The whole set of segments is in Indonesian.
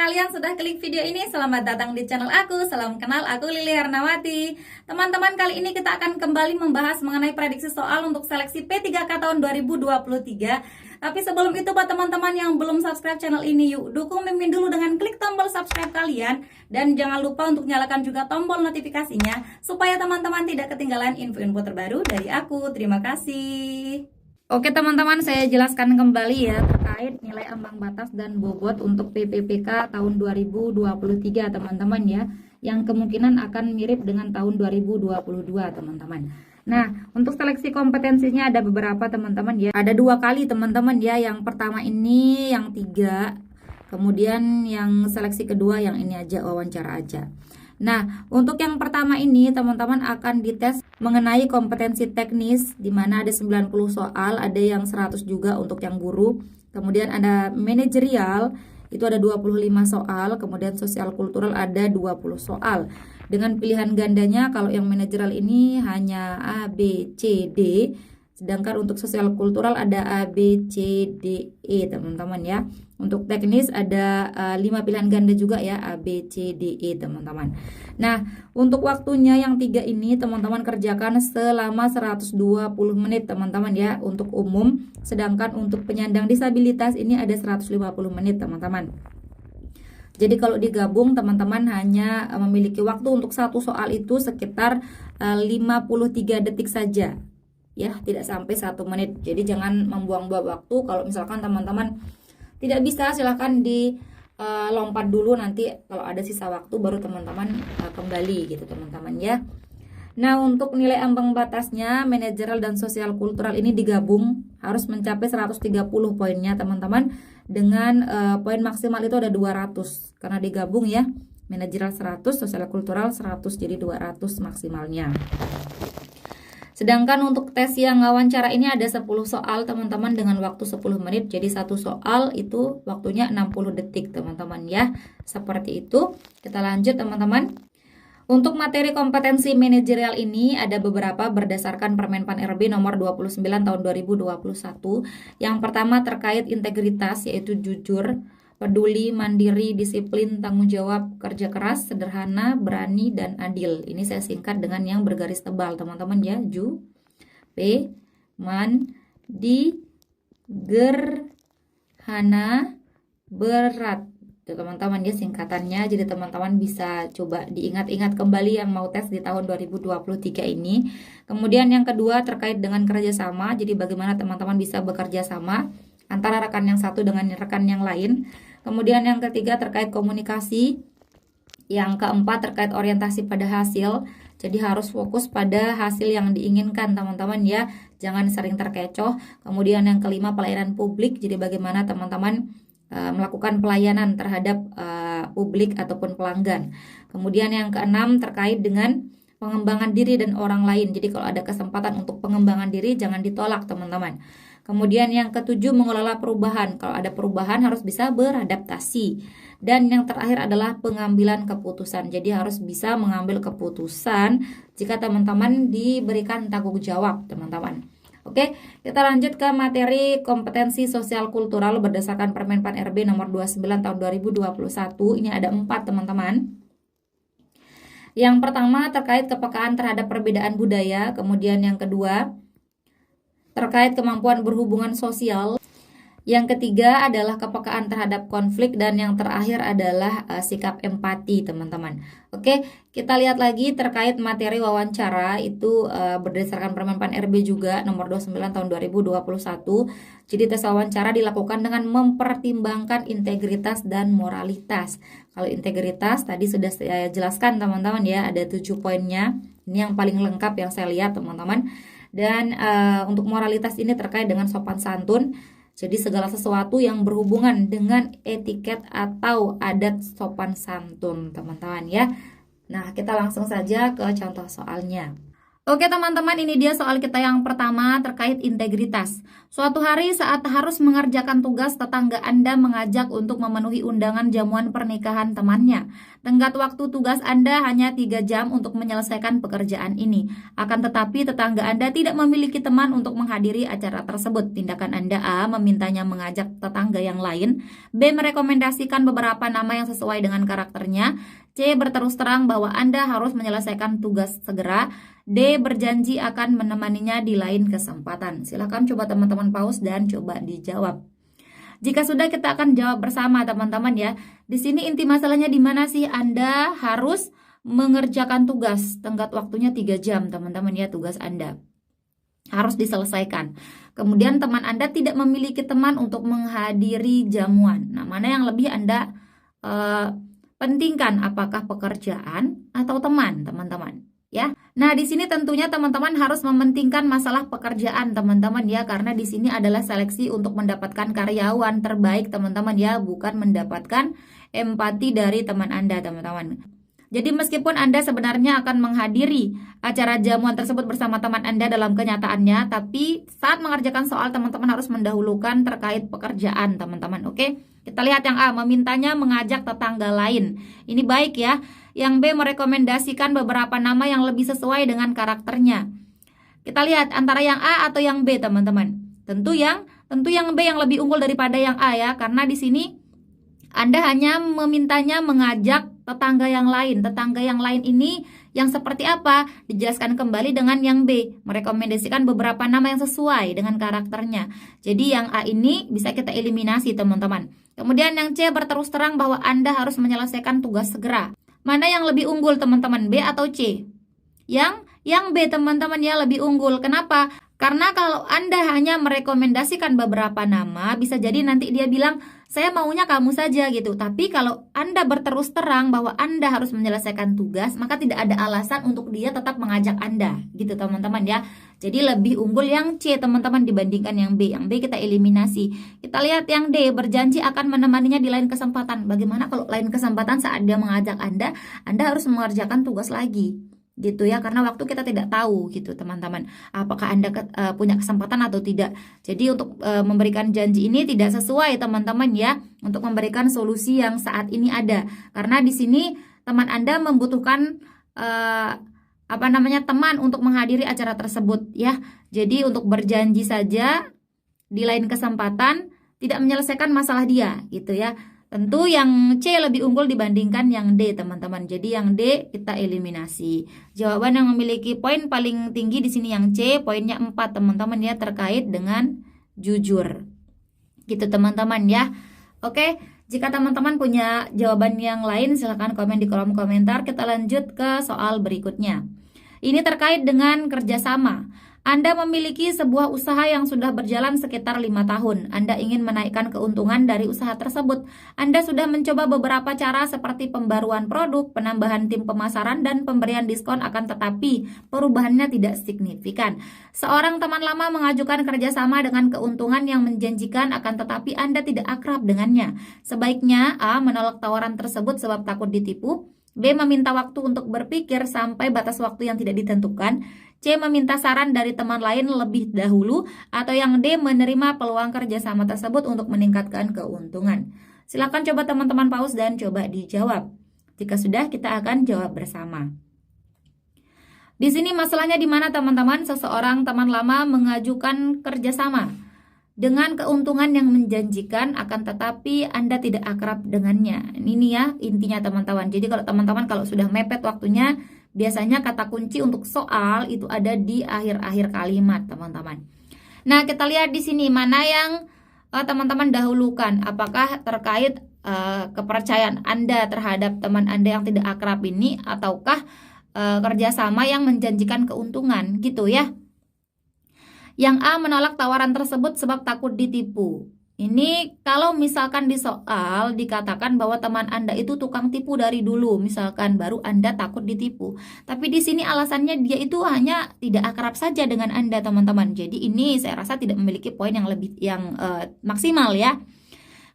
kalian sudah klik video ini, selamat datang di channel aku. Salam kenal, aku Lili Hernawati. Teman-teman, kali ini kita akan kembali membahas mengenai prediksi soal untuk seleksi P3K tahun 2023. Tapi sebelum itu, buat teman-teman yang belum subscribe channel ini, yuk dukung Mimin dulu dengan klik tombol subscribe kalian. Dan jangan lupa untuk nyalakan juga tombol notifikasinya, supaya teman-teman tidak ketinggalan info-info terbaru dari aku. Terima kasih. Oke teman-teman, saya jelaskan kembali ya terkait nilai ambang batas dan bobot untuk PPPK tahun 2023 teman-teman ya, yang kemungkinan akan mirip dengan tahun 2022 teman-teman. Nah, untuk seleksi kompetensinya ada beberapa teman-teman ya, ada 2 kali teman-teman ya. Yang pertama ini yang 3, kemudian yang seleksi kedua yang ini aja, wawancara aja. Nah, untuk yang pertama ini teman-teman akan dites mengenai kompetensi teknis, di mana ada 90 soal, ada yang 100 juga untuk yang guru. Kemudian ada manajerial, itu ada 25 soal, kemudian sosial kultural ada 20 soal. Dengan pilihan gandanya, kalau yang manajerial ini hanya A, B, C, D. Sedangkan untuk sosial kultural ada A, B, C, D, E teman-teman ya. Untuk teknis ada 5 pilihan ganda juga ya, A, B, C, D, E teman-teman. Nah, untuk waktunya yang 3 ini teman-teman kerjakan selama 120 menit teman-teman ya untuk umum. Sedangkan untuk penyandang disabilitas ini ada 150 menit teman-teman. Jadi kalau digabung teman-teman hanya memiliki waktu untuk satu soal itu sekitar 53 detik saja. Ya, tidak sampai 1 menit. Jadi jangan membuang-buang waktu. Kalau misalkan teman-teman tidak bisa, silahkan di lompat dulu, nanti kalau ada sisa waktu baru teman-teman kembali gitu teman-teman ya. Nah, untuk nilai ambang batasnya manajerial dan sosial kultural ini digabung harus mencapai 130 poinnya teman-teman, dengan poin maksimal itu ada 200 karena digabung ya, manajerial 100, sosial kultural 100, jadi 200 maksimalnya. Sedangkan untuk tes yang wawancara ini ada 10 soal teman-teman dengan waktu 10 menit. Jadi satu soal itu waktunya 60 detik teman-teman ya. Seperti itu. Kita lanjut teman-teman. Untuk materi kompetensi manajerial ini ada beberapa berdasarkan Permenpan RB nomor 29 tahun 2021. Yang pertama terkait integritas, yaitu jujur, peduli, mandiri, disiplin, tanggung jawab, kerja keras, sederhana, berani, dan adil. Ini saya singkat dengan yang bergaris tebal teman-teman ya. Ju, P, man, di, ger, hana, berat. Itu teman-teman ya singkatannya. Jadi teman-teman bisa coba diingat-ingat kembali yang mau tes di tahun 2023 ini. Kemudian yang kedua terkait dengan kerjasama. Jadi bagaimana teman-teman bisa bekerja sama antara rekan yang satu dengan rekan yang lain. Kemudian yang ketiga terkait komunikasi. Yang keempat terkait orientasi pada hasil. Jadi harus fokus pada hasil yang diinginkan teman-teman ya. Jangan sering terkecoh. Kemudian yang kelima pelayanan publik. Jadi bagaimana teman-teman melakukan pelayanan terhadap publik ataupun pelanggan. Kemudian yang keenam terkait dengan pengembangan diri dan orang lain. Jadi kalau ada kesempatan untuk pengembangan diri jangan ditolak teman-teman. Kemudian yang ketujuh mengelola perubahan. Kalau ada perubahan harus bisa beradaptasi. Dan yang terakhir adalah pengambilan keputusan. Jadi harus bisa mengambil keputusan jika teman-teman diberikan tanggung jawab teman-teman. Oke, kita lanjut ke materi kompetensi sosial kultural berdasarkan Permenpan RB nomor 29 tahun 2021. Ini ada 4 teman-teman. Yang pertama terkait kepekaan terhadap perbedaan budaya. Kemudian yang kedua terkait kemampuan berhubungan sosial. Yang ketiga adalah kepekaan terhadap konflik, dan yang terakhir adalah sikap empati teman-teman. Oke, kita lihat lagi terkait materi wawancara itu berdasarkan Permenpan RB juga nomor 29 tahun 2021. Jadi tes wawancara dilakukan dengan mempertimbangkan integritas dan moralitas. Kalau integritas tadi sudah saya jelaskan teman-teman ya, ada 7 poinnya. Ini yang paling lengkap yang saya lihat teman-teman. Dan untuk moralitas ini terkait dengan sopan santun. Jadi segala sesuatu yang berhubungan dengan etiket atau adat sopan santun teman-teman ya. Nah, kita langsung saja ke contoh soalnya. Oke teman-teman, ini dia soal kita yang pertama terkait integritas. Suatu hari saat harus mengerjakan tugas, tetangga Anda mengajak untuk memenuhi undangan jamuan pernikahan temannya. Tenggat waktu tugas Anda hanya 3 jam untuk menyelesaikan pekerjaan ini. Akan tetapi tetangga Anda tidak memiliki teman untuk menghadiri acara tersebut. Tindakan Anda: A. Memintanya mengajak tetangga yang lain. B. Merekomendasikan beberapa nama yang sesuai dengan karakternya. C. Berterus terang bahwa Anda harus menyelesaikan tugas segera. D. Berjanji akan menemaninya di lain kesempatan. Silahkan coba teman-teman pause dan coba dijawab. Jika sudah, kita akan jawab bersama teman-teman ya. Di sini inti masalahnya di mana sih? Anda harus mengerjakan tugas. Tenggat waktunya 3 jam teman-teman ya, tugas Anda harus diselesaikan. Kemudian teman Anda tidak memiliki teman untuk menghadiri jamuan. Nah, mana yang lebih Anda pentingkan? Apakah pekerjaan atau teman, teman-teman? Ya. Nah, di sini tentunya teman-teman harus mementingkan masalah pekerjaan, teman-teman ya, karena di sini adalah seleksi untuk mendapatkan karyawan terbaik, teman-teman ya, bukan mendapatkan empati dari teman Anda, teman-teman. Jadi meskipun Anda sebenarnya akan menghadiri acara jamuan tersebut bersama teman Anda dalam kenyataannya, tapi saat mengerjakan soal teman-teman harus mendahulukan terkait pekerjaan, teman-teman. Oke? Kita lihat yang A, memintanya mengajak tetangga lain. Ini baik ya. Yang B, merekomendasikan beberapa nama yang lebih sesuai dengan karakternya. Kita lihat antara yang A atau yang B, teman-teman. Tentu yang B yang lebih unggul daripada yang A ya, karena di sini Anda hanya memintanya mengajak tetangga yang lain. Tetangga yang lain ini yang seperti apa? Dijelaskan kembali dengan yang B, merekomendasikan beberapa nama yang sesuai dengan karakternya. Jadi yang A ini bisa kita eliminasi, teman-teman. Kemudian yang C, berterus terang bahwa Anda harus menyelesaikan tugas segera. Mana yang lebih unggul, teman-teman? B atau C? Yang B, teman-teman ya, lebih unggul. Kenapa? Karena kalau Anda hanya merekomendasikan beberapa nama, bisa jadi nanti dia bilang, saya maunya kamu saja gitu. Tapi kalau Anda berterus terang bahwa Anda harus menyelesaikan tugas, maka tidak ada alasan untuk dia tetap mengajak Anda gitu, teman-teman ya. Jadi lebih unggul yang C, teman-teman, dibandingkan yang B. Yang B kita eliminasi. Kita lihat yang D, berjanji akan menemaninya di lain kesempatan. Bagaimana kalau lain kesempatan saat dia mengajak Anda harus mengerjakan tugas lagi gitu ya, karena waktu kita tidak tahu gitu, teman-teman, apakah Anda punya kesempatan atau tidak. Jadi untuk memberikan janji ini tidak sesuai, teman-teman ya, untuk memberikan solusi yang saat ini ada, karena di sini teman Anda membutuhkan teman untuk menghadiri acara tersebut ya. Jadi untuk berjanji saja di lain kesempatan tidak menyelesaikan masalah dia gitu ya. Tentu yang C lebih unggul dibandingkan yang D, teman-teman. Jadi yang D kita eliminasi. Jawaban yang memiliki poin paling tinggi di sini yang C, poinnya 4, teman-teman ya, terkait dengan jujur. Gitu, teman-teman ya. Oke, jika teman-teman punya jawaban yang lain silahkan komen di kolom komentar. Kita lanjut ke soal berikutnya. Ini terkait dengan kerjasama. Anda memiliki sebuah usaha yang sudah berjalan sekitar 5 tahun. Anda ingin menaikkan keuntungan dari usaha tersebut. Anda sudah mencoba beberapa cara seperti pembaruan produk, penambahan tim pemasaran, dan pemberian diskon, akan tetapi perubahannya tidak signifikan. Seorang teman lama mengajukan kerjasama dengan keuntungan yang menjanjikan, akan tetapi Anda tidak akrab dengannya. Sebaiknya A. menolak tawaran tersebut sebab takut ditipu. B. Meminta waktu untuk berpikir sampai batas waktu yang tidak ditentukan. C. Meminta saran dari teman lain lebih dahulu. Atau yang D. Menerima peluang kerjasama tersebut untuk meningkatkan keuntungan. Silakan coba teman-teman pause dan coba dijawab. Jika sudah, kita akan jawab bersama. Di sini masalahnya di mana, teman-teman? Seseorang teman lama mengajukan kerjasama dengan keuntungan yang menjanjikan, akan tetapi Anda tidak akrab dengannya. Ini ya intinya, teman-teman. Jadi kalau teman-teman kalau sudah mepet waktunya, biasanya kata kunci untuk soal itu ada di akhir-akhir kalimat, teman-teman. Nah, kita lihat di sini mana yang teman-teman dahulukan. Apakah terkait kepercayaan Anda terhadap teman Anda yang tidak akrab ini, ataukah kerjasama yang menjanjikan keuntungan gitu ya. Yang A, menolak tawaran tersebut sebab takut ditipu. Ini kalau misalkan di soal dikatakan bahwa teman Anda itu tukang tipu dari dulu, misalkan baru Anda takut ditipu. Tapi di sini alasannya dia itu hanya tidak akrab saja dengan Anda, teman-teman. Jadi ini saya rasa tidak memiliki poin yang maksimal ya.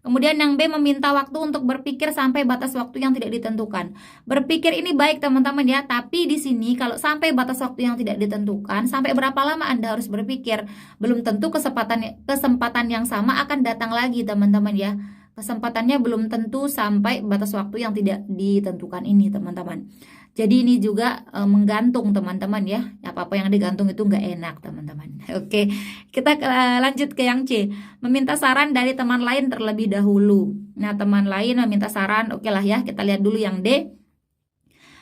Kemudian yang B, meminta waktu untuk berpikir sampai batas waktu yang tidak ditentukan. Berpikir ini baik teman-teman ya, tapi di sini kalau sampai batas waktu yang tidak ditentukan, sampai berapa lama Anda harus berpikir? Belum tentu kesempatan yang sama akan datang lagi teman-teman ya. Kesempatannya belum tentu sampai batas waktu yang tidak ditentukan ini teman-teman. Jadi ini juga menggantung teman-teman ya. Apa-apa yang digantung itu nggak enak teman-teman. Oke, kita lanjut ke yang C. Meminta saran dari teman lain terlebih dahulu. Nah, teman lain meminta saran, oke lah ya. Kita lihat dulu yang D.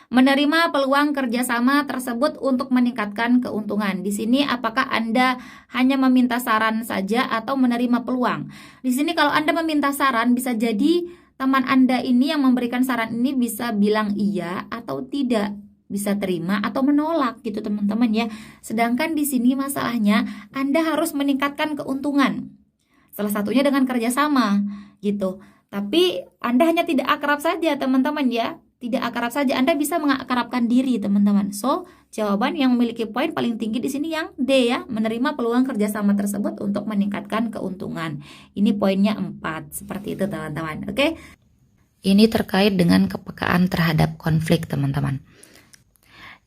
Menerima peluang kerjasama tersebut untuk meningkatkan keuntungan. Di sini apakah Anda hanya meminta saran saja atau menerima peluang? Di sini kalau Anda meminta saran, bisa jadi teman Anda ini yang memberikan saran ini bisa bilang iya atau tidak, bisa terima atau menolak gitu teman-teman ya. Sedangkan di sini masalahnya Anda harus meningkatkan keuntungan. Salah satunya dengan kerjasama gitu. Tapi Anda hanya tidak akrab saja teman-teman ya. Tidak akrab saja, Anda bisa mengakrabkan diri teman-teman. So, jawaban yang memiliki poin paling tinggi di sini yang D ya, menerima peluang kerjasama tersebut untuk meningkatkan keuntungan. Ini poinnya 4, seperti itu teman-teman. Oke? Ini terkait dengan kepekaan terhadap konflik teman-teman.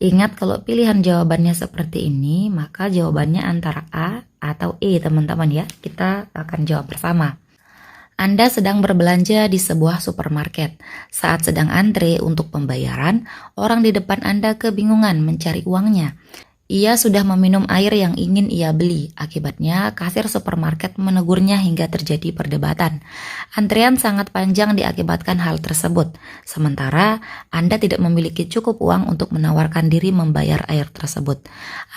Ingat kalau pilihan jawabannya seperti ini, maka jawabannya antara A atau E teman-teman ya. Kita akan jawab bersama. Anda sedang berbelanja di sebuah supermarket. Saat sedang antre untuk pembayaran, orang di depan Anda kebingungan mencari uangnya. Ia sudah meminum air yang ingin ia beli. Akibatnya, kasir supermarket menegurnya hingga terjadi perdebatan. Antrean sangat panjang diakibatkan hal tersebut. Sementara, Anda tidak memiliki cukup uang untuk menawarkan diri membayar air tersebut.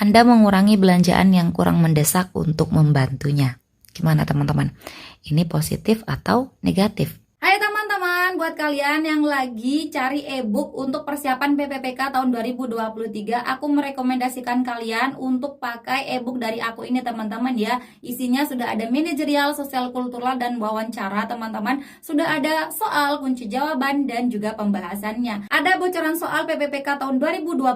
Anda mengurangi belanjaan yang kurang mendesak untuk membantunya. Gimana teman-teman? Ini positif atau negatif? Hai teman-teman, buat kalian yang lagi cari e-book untuk persiapan PPPK tahun 2023, aku merekomendasikan kalian untuk pakai e-book dari aku ini teman-teman ya. Isinya sudah ada manajerial, sosial kultural, dan wawancara teman-teman. Sudah ada soal, kunci jawaban, dan juga pembahasannya. Ada bocoran soal PPPK tahun 2022,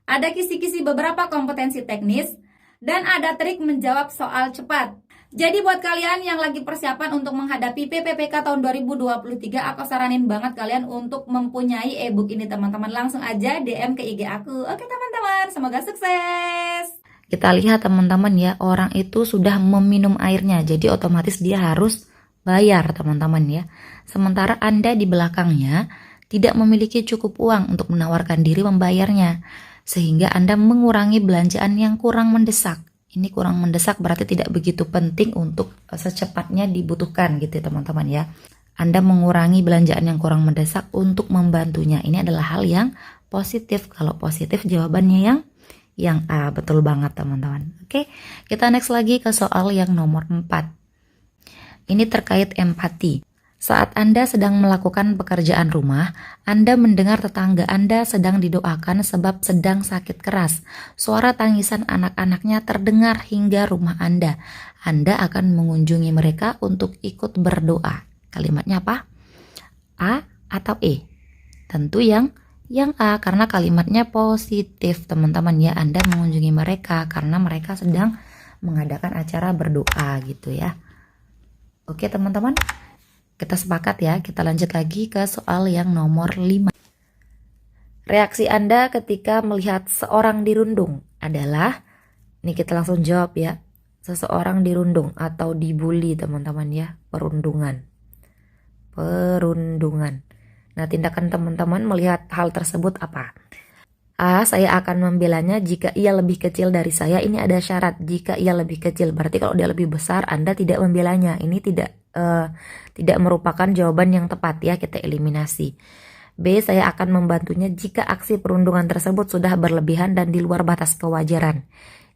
ada kisi-kisi beberapa kompetensi teknis, dan ada trik menjawab soal cepat. Jadi buat kalian yang lagi persiapan untuk menghadapi PPPK tahun 2023, aku saranin banget kalian untuk mempunyai e-book ini teman-teman. Langsung aja DM ke IG aku. Oke teman-teman, semoga sukses. Kita lihat teman-teman ya, orang itu sudah meminum airnya, jadi otomatis dia harus bayar teman-teman ya. Sementara Anda di belakangnya tidak memiliki cukup uang untuk menawarkan diri membayarnya, sehingga Anda mengurangi belanjaan yang kurang mendesak. Ini kurang mendesak berarti tidak begitu penting untuk secepatnya dibutuhkan gitu teman-teman ya. Anda mengurangi belanjaan yang kurang mendesak untuk membantunya. Ini adalah hal yang positif. Kalau positif jawabannya yang A, betul banget teman-teman. Oke, kita next lagi ke soal yang nomor 4. Ini terkait empati. Saat Anda sedang melakukan pekerjaan rumah, Anda mendengar tetangga Anda sedang didoakan sebab sedang sakit keras. Suara tangisan anak-anaknya terdengar hingga rumah Anda. Anda akan mengunjungi mereka untuk ikut berdoa. Kalimatnya apa? A atau E? Tentu yang A, karena kalimatnya positif teman-teman ya. Anda mengunjungi mereka karena mereka sedang mengadakan acara berdoa gitu ya. Oke teman-teman, kita sepakat ya. Kita lanjut lagi ke soal yang nomor 5. Reaksi Anda ketika melihat seorang dirundung adalah, ini kita langsung jawab ya, seseorang dirundung atau dibully teman-teman ya, perundungan. Nah, tindakan teman-teman melihat hal tersebut apa? A, saya akan membelanya jika ia lebih kecil dari saya. Ini ada syarat, jika ia lebih kecil. Berarti kalau dia lebih besar, Anda tidak membelanya. Ini tidak merupakan jawaban yang tepat ya, kita eliminasi. B, saya akan membantunya jika aksi perundungan tersebut sudah berlebihan dan di luar batas kewajaran.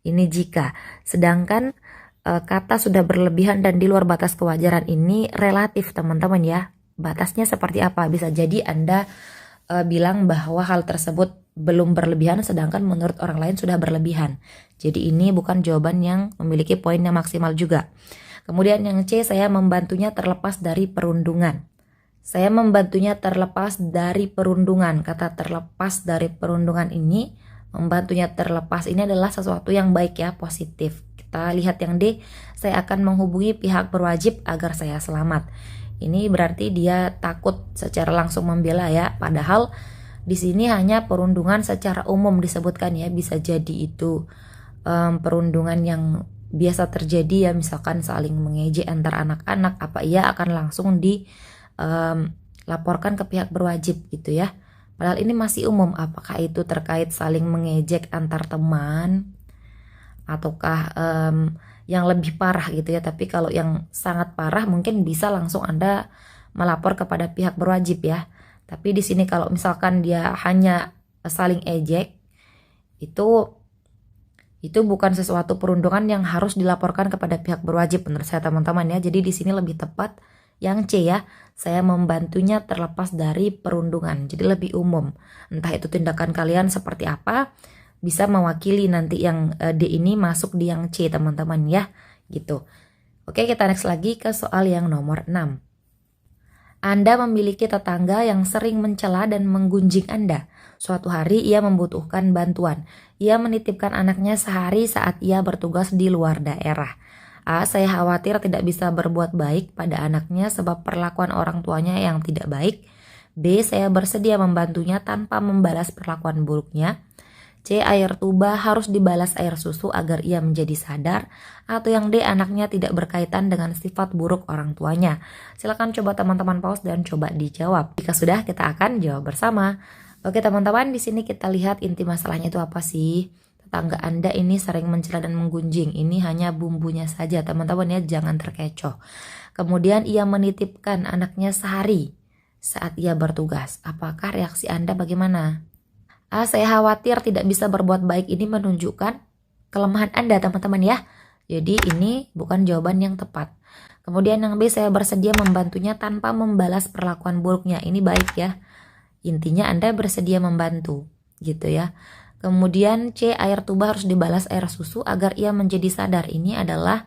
Ini jika. Sedangkan kata sudah berlebihan dan di luar batas kewajaran ini relatif teman-teman ya. Batasnya seperti apa? Bisa jadi Anda bilang bahwa hal tersebut belum berlebihan sedangkan menurut orang lain sudah berlebihan. Jadi ini bukan jawaban yang memiliki poin yang maksimal juga. Kemudian yang C, saya membantunya terlepas dari perundungan. Saya membantunya terlepas dari perundungan. Kata terlepas dari perundungan ini membantunya terlepas ini adalah sesuatu yang baik ya, positif. Kita lihat yang D, saya akan menghubungi pihak berwajib agar saya selamat. Ini berarti dia takut secara langsung membela ya, padahal di sini hanya perundungan secara umum disebutkan ya, bisa jadi itu perundungan yang biasa terjadi ya, misalkan saling mengejek antar anak-anak, apa ia akan langsung dilaporkan ke pihak berwajib gitu ya. Padahal ini masih umum, apakah itu terkait saling mengejek antar teman ataukah yang lebih parah gitu ya. Tapi kalau yang sangat parah mungkin bisa langsung Anda melapor kepada pihak berwajib ya. Tapi di sini kalau misalkan dia hanya saling ejek, itu bukan sesuatu perundungan yang harus dilaporkan kepada pihak berwajib menurut saya teman-teman ya. Jadi di sini lebih tepat yang C ya, saya membantunya terlepas dari perundungan. Jadi lebih umum. Entah itu tindakan kalian seperti apa, bisa mewakili nanti yang D ini masuk di yang C teman-teman ya, gitu. Oke, kita next lagi ke soal yang nomor 6. Anda memiliki tetangga yang sering mencela dan menggunjing Anda. Suatu hari ia membutuhkan bantuan. Ia menitipkan anaknya sehari saat ia bertugas di luar daerah. A. Saya khawatir tidak bisa berbuat baik pada anaknya sebab perlakuan orang tuanya yang tidak baik. B. Saya bersedia membantunya tanpa membalas perlakuan buruknya. C. Air tuba harus dibalas air susu agar ia menjadi sadar. Atau yang D. Anaknya tidak berkaitan dengan sifat buruk orang tuanya. Silakan coba teman-teman pause dan coba dijawab. Jika sudah, kita akan jawab bersama. Oke teman-teman, di sini kita lihat inti masalahnya itu apa sih? Tetangga Anda ini sering mencela dan menggunjing. Ini hanya bumbunya saja teman-teman ya, jangan terkecoh. Kemudian ia menitipkan anaknya sehari saat ia bertugas. Apakah reaksi Anda bagaimana? A. Saya khawatir tidak bisa berbuat baik, ini menunjukkan kelemahan Anda teman-teman ya. Jadi ini bukan jawaban yang tepat. Kemudian yang B, saya bersedia membantunya tanpa membalas perlakuan buruknya. Ini baik ya. Intinya Anda bersedia membantu gitu ya. Kemudian C, air tuba harus dibalas air susu agar ia menjadi sadar. Ini adalah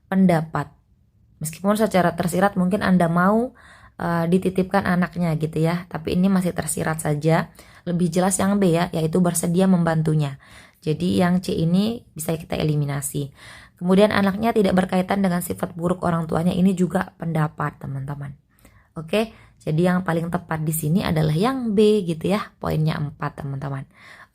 pendapat. Meskipun secara tersirat mungkin Anda mau dititipkan anaknya gitu ya, tapi ini masih tersirat saja. Lebih jelas yang B ya, yaitu bersedia membantunya. Jadi yang C ini bisa kita eliminasi. Kemudian anaknya tidak berkaitan dengan sifat buruk orang tuanya, ini juga pendapat teman-teman. Oke, jadi yang paling tepat di sini adalah yang B gitu ya, poinnya 4 teman-teman.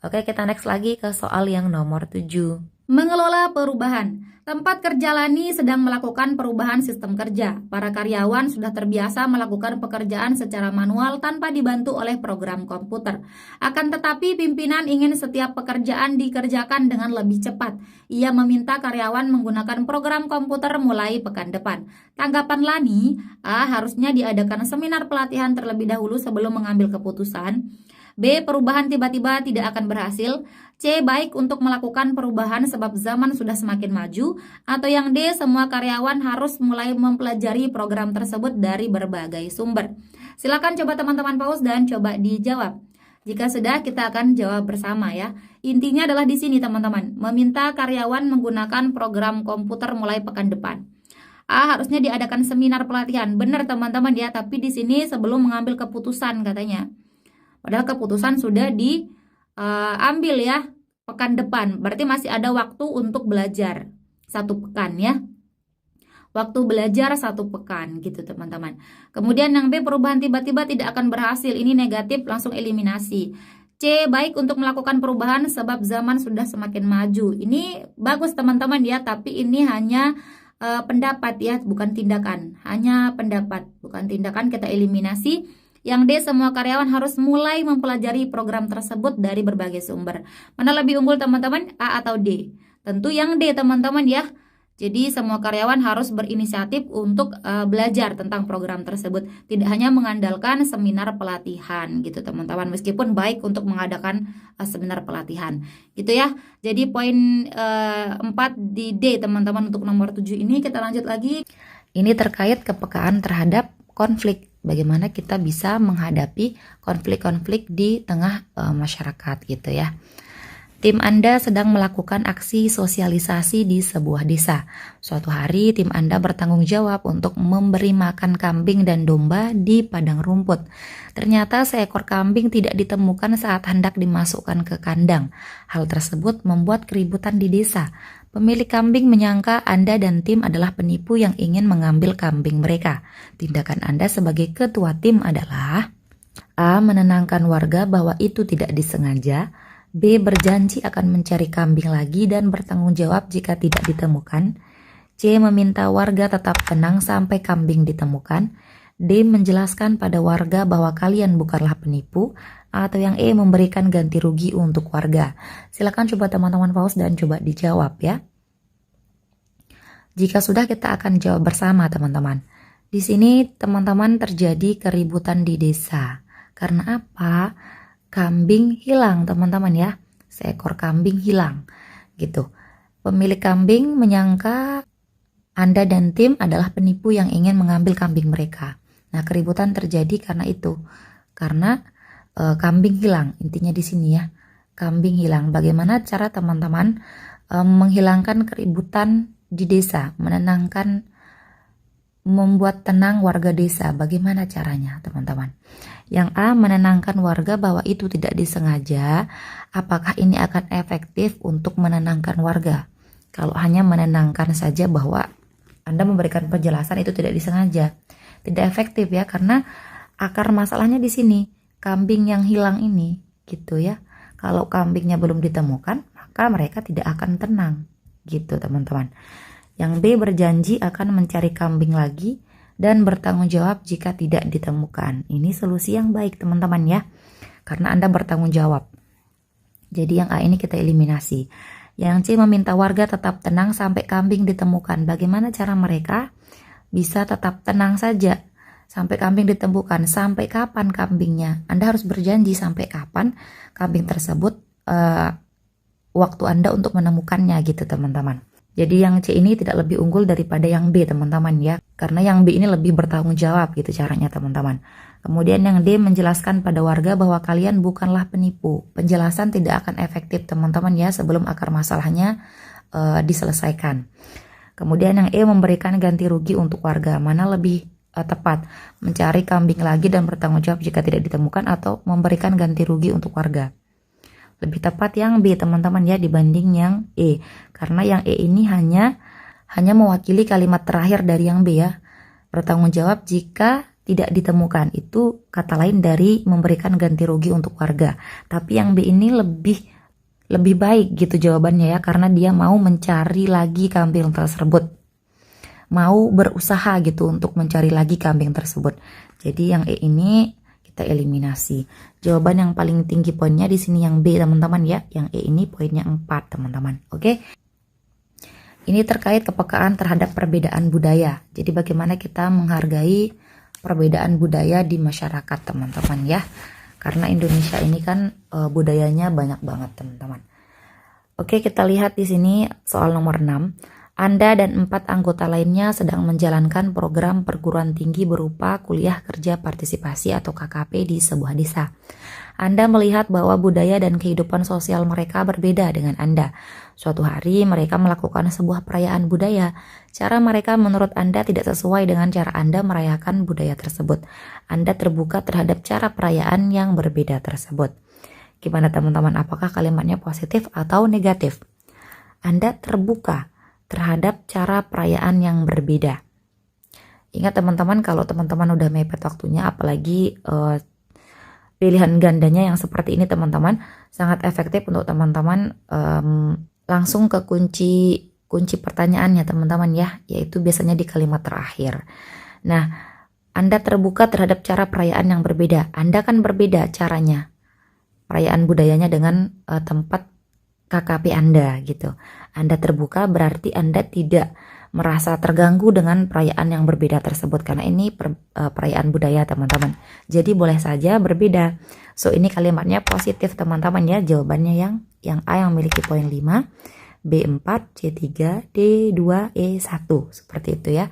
Oke, kita next lagi ke soal yang nomor 7. Mengelola perubahan. Tempat kerja Lani sedang melakukan perubahan sistem kerja. Para karyawan sudah terbiasa melakukan pekerjaan secara manual tanpa dibantu oleh program komputer. Akan tetapi pimpinan ingin setiap pekerjaan dikerjakan dengan lebih cepat. Ia meminta karyawan menggunakan program komputer mulai pekan depan. Tanggapan Lani, A. Harusnya diadakan seminar pelatihan terlebih dahulu sebelum mengambil keputusan. B. Perubahan tiba-tiba tidak akan berhasil. C. Baik untuk melakukan perubahan sebab zaman sudah semakin maju. Atau yang D. Semua karyawan harus mulai mempelajari program tersebut dari berbagai sumber. Silakan coba teman-teman pause dan coba dijawab. Jika sudah, kita akan jawab bersama ya. Intinya adalah di sini teman-teman, meminta karyawan menggunakan program komputer mulai pekan depan. A. Harusnya diadakan seminar pelatihan. Benar teman-teman ya, tapi di sini sebelum mengambil keputusan katanya. Padahal keputusan sudah diambil ya pekan depan. Berarti masih ada waktu untuk belajar 1 pekan ya. Waktu belajar 1 pekan gitu teman-teman. Kemudian yang B, perubahan tiba-tiba tidak akan berhasil. Ini negatif, langsung eliminasi. C, baik untuk melakukan perubahan sebab zaman sudah semakin maju. Ini bagus teman-teman ya, tapi ini hanya pendapat ya, bukan tindakan. Hanya pendapat, bukan tindakan, kita eliminasi. Yang D, semua karyawan harus mulai mempelajari program tersebut dari berbagai sumber. Mana lebih unggul teman-teman, A atau D? Tentu yang D teman-teman ya. Jadi semua karyawan harus berinisiatif untuk belajar tentang program tersebut. Tidak hanya mengandalkan seminar pelatihan gitu teman-teman. Meskipun baik untuk mengadakan seminar pelatihan. Gitu ya. Jadi poin 4 di D teman-teman untuk nomor 7 ini. Kita lanjut lagi. Ini terkait kepekaan terhadap konflik. Bagaimana kita bisa menghadapi konflik-konflik di tengah masyarakat gitu ya. Tim Anda sedang melakukan aksi sosialisasi di sebuah desa. Suatu hari tim Anda bertanggung jawab untuk memberi makan kambing dan domba di padang rumput. Ternyata seekor kambing tidak ditemukan saat hendak dimasukkan ke kandang. Hal tersebut membuat keributan di desa. Pemilik kambing menyangka Anda dan tim adalah penipu yang ingin mengambil kambing mereka. Tindakan Anda sebagai ketua tim adalah: A. Menenangkan warga bahwa itu tidak disengaja. B. Berjanji akan mencari kambing lagi dan bertanggung jawab jika tidak ditemukan. C. Meminta warga tetap tenang sampai kambing ditemukan. D. Menjelaskan pada warga bahwa kalian bukanlah penipu. Atau yang E. Memberikan ganti rugi untuk warga. Silakan coba teman-teman pause dan coba dijawab ya. Jika sudah, kita akan jawab bersama teman-teman. Di sini teman-teman terjadi keributan di desa. Karena apa? Kambing hilang teman-teman ya, seekor kambing hilang gitu. Pemilik kambing menyangka Anda dan tim adalah penipu yang ingin mengambil kambing mereka. Nah, keributan terjadi karena itu, karena kambing hilang. Intinya di sini ya, kambing hilang. Bagaimana cara teman-teman menghilangkan keributan di desa, membuat tenang warga desa? Bagaimana caranya teman-teman? Yang A. Menenangkan warga bahwa itu tidak disengaja. Apakah ini akan efektif untuk menenangkan warga? Kalau hanya menenangkan saja bahwa Anda memberikan penjelasan itu tidak disengaja, tidak efektif ya, karena akar masalahnya di sini, kambing yang hilang ini gitu ya. Kalau kambingnya belum ditemukan, maka mereka tidak akan tenang gitu teman-teman. Yang B. Berjanji akan mencari kambing lagi dan bertanggung jawab jika tidak ditemukan. Ini solusi yang baik teman-teman ya, karena Anda bertanggung jawab. Jadi yang A ini kita eliminasi. Yang C. Meminta warga tetap tenang sampai kambing ditemukan. Bagaimana cara mereka bisa tetap tenang saja sampai kambing ditemukan? Sampai kapan kambingnya? Anda harus berjanji sampai kapan kambing tersebut, waktu Anda untuk menemukannya gitu teman-teman. Jadi yang C ini tidak lebih unggul daripada yang B teman-teman ya, karena yang B ini lebih bertanggung jawab gitu caranya teman-teman. Kemudian yang D. Menjelaskan pada warga bahwa kalian bukanlah penipu. Penjelasan tidak akan efektif teman-teman ya sebelum akar masalahnya diselesaikan. Kemudian yang E. Memberikan ganti rugi untuk warga. Mana lebih tepat? Mencari kambing lagi dan bertanggung jawab jika tidak ditemukan, atau memberikan ganti rugi untuk warga? Lebih tepat yang B teman-teman ya dibanding yang E, karena yang E ini hanya mewakili kalimat terakhir dari yang B ya, bertanggung jawab jika tidak ditemukan. Itu kata lain dari memberikan ganti rugi untuk warga. Tapi yang B ini lebih baik gitu jawabannya ya, karena dia mau mencari lagi kambing tersebut, mau berusaha gitu untuk mencari lagi kambing tersebut. Jadi yang E ini kita eliminasi. Jawaban yang paling tinggi poinnya di sini yang B teman-teman ya. Yang E ini poinnya 4 teman-teman. Oke. Ini terkait kepekaan terhadap perbedaan budaya. Jadi bagaimana kita menghargai perbedaan budaya di masyarakat teman-teman ya. Karena Indonesia ini kan budayanya banyak banget teman-teman. Oke, kita lihat di sini soal nomor 6. Anda dan 4 anggota lainnya sedang menjalankan program perguruan tinggi berupa kuliah kerja partisipasi atau KKP di sebuah desa. Anda melihat bahwa budaya dan kehidupan sosial mereka berbeda dengan Anda. Suatu hari mereka melakukan sebuah perayaan budaya. Cara mereka menurut Anda tidak sesuai dengan cara Anda merayakan budaya tersebut. Anda terbuka terhadap cara perayaan yang berbeda tersebut. Gimana teman-teman? Apakah kalimatnya positif atau negatif? Anda terbuka terhadap cara perayaan yang berbeda. Ingat teman-teman, kalau teman-teman udah mepet waktunya, apalagi pilihan gandanya yang seperti ini teman-teman, sangat efektif untuk teman-teman langsung ke kunci pertanyaannya teman-teman ya, yaitu biasanya di kalimat terakhir. Nah, Anda terbuka terhadap cara perayaan yang berbeda. Anda kan berbeda caranya, perayaan budayanya dengan tempat KKP Anda gitu. Anda terbuka berarti Anda tidak merasa terganggu dengan perayaan yang berbeda tersebut, karena ini perayaan budaya teman-teman. Jadi boleh saja berbeda. So ini kalimatnya positif teman-teman ya. Jawabannya yang A yang memiliki poin 5, B 4, C 3, D 2, E 1. Seperti itu ya.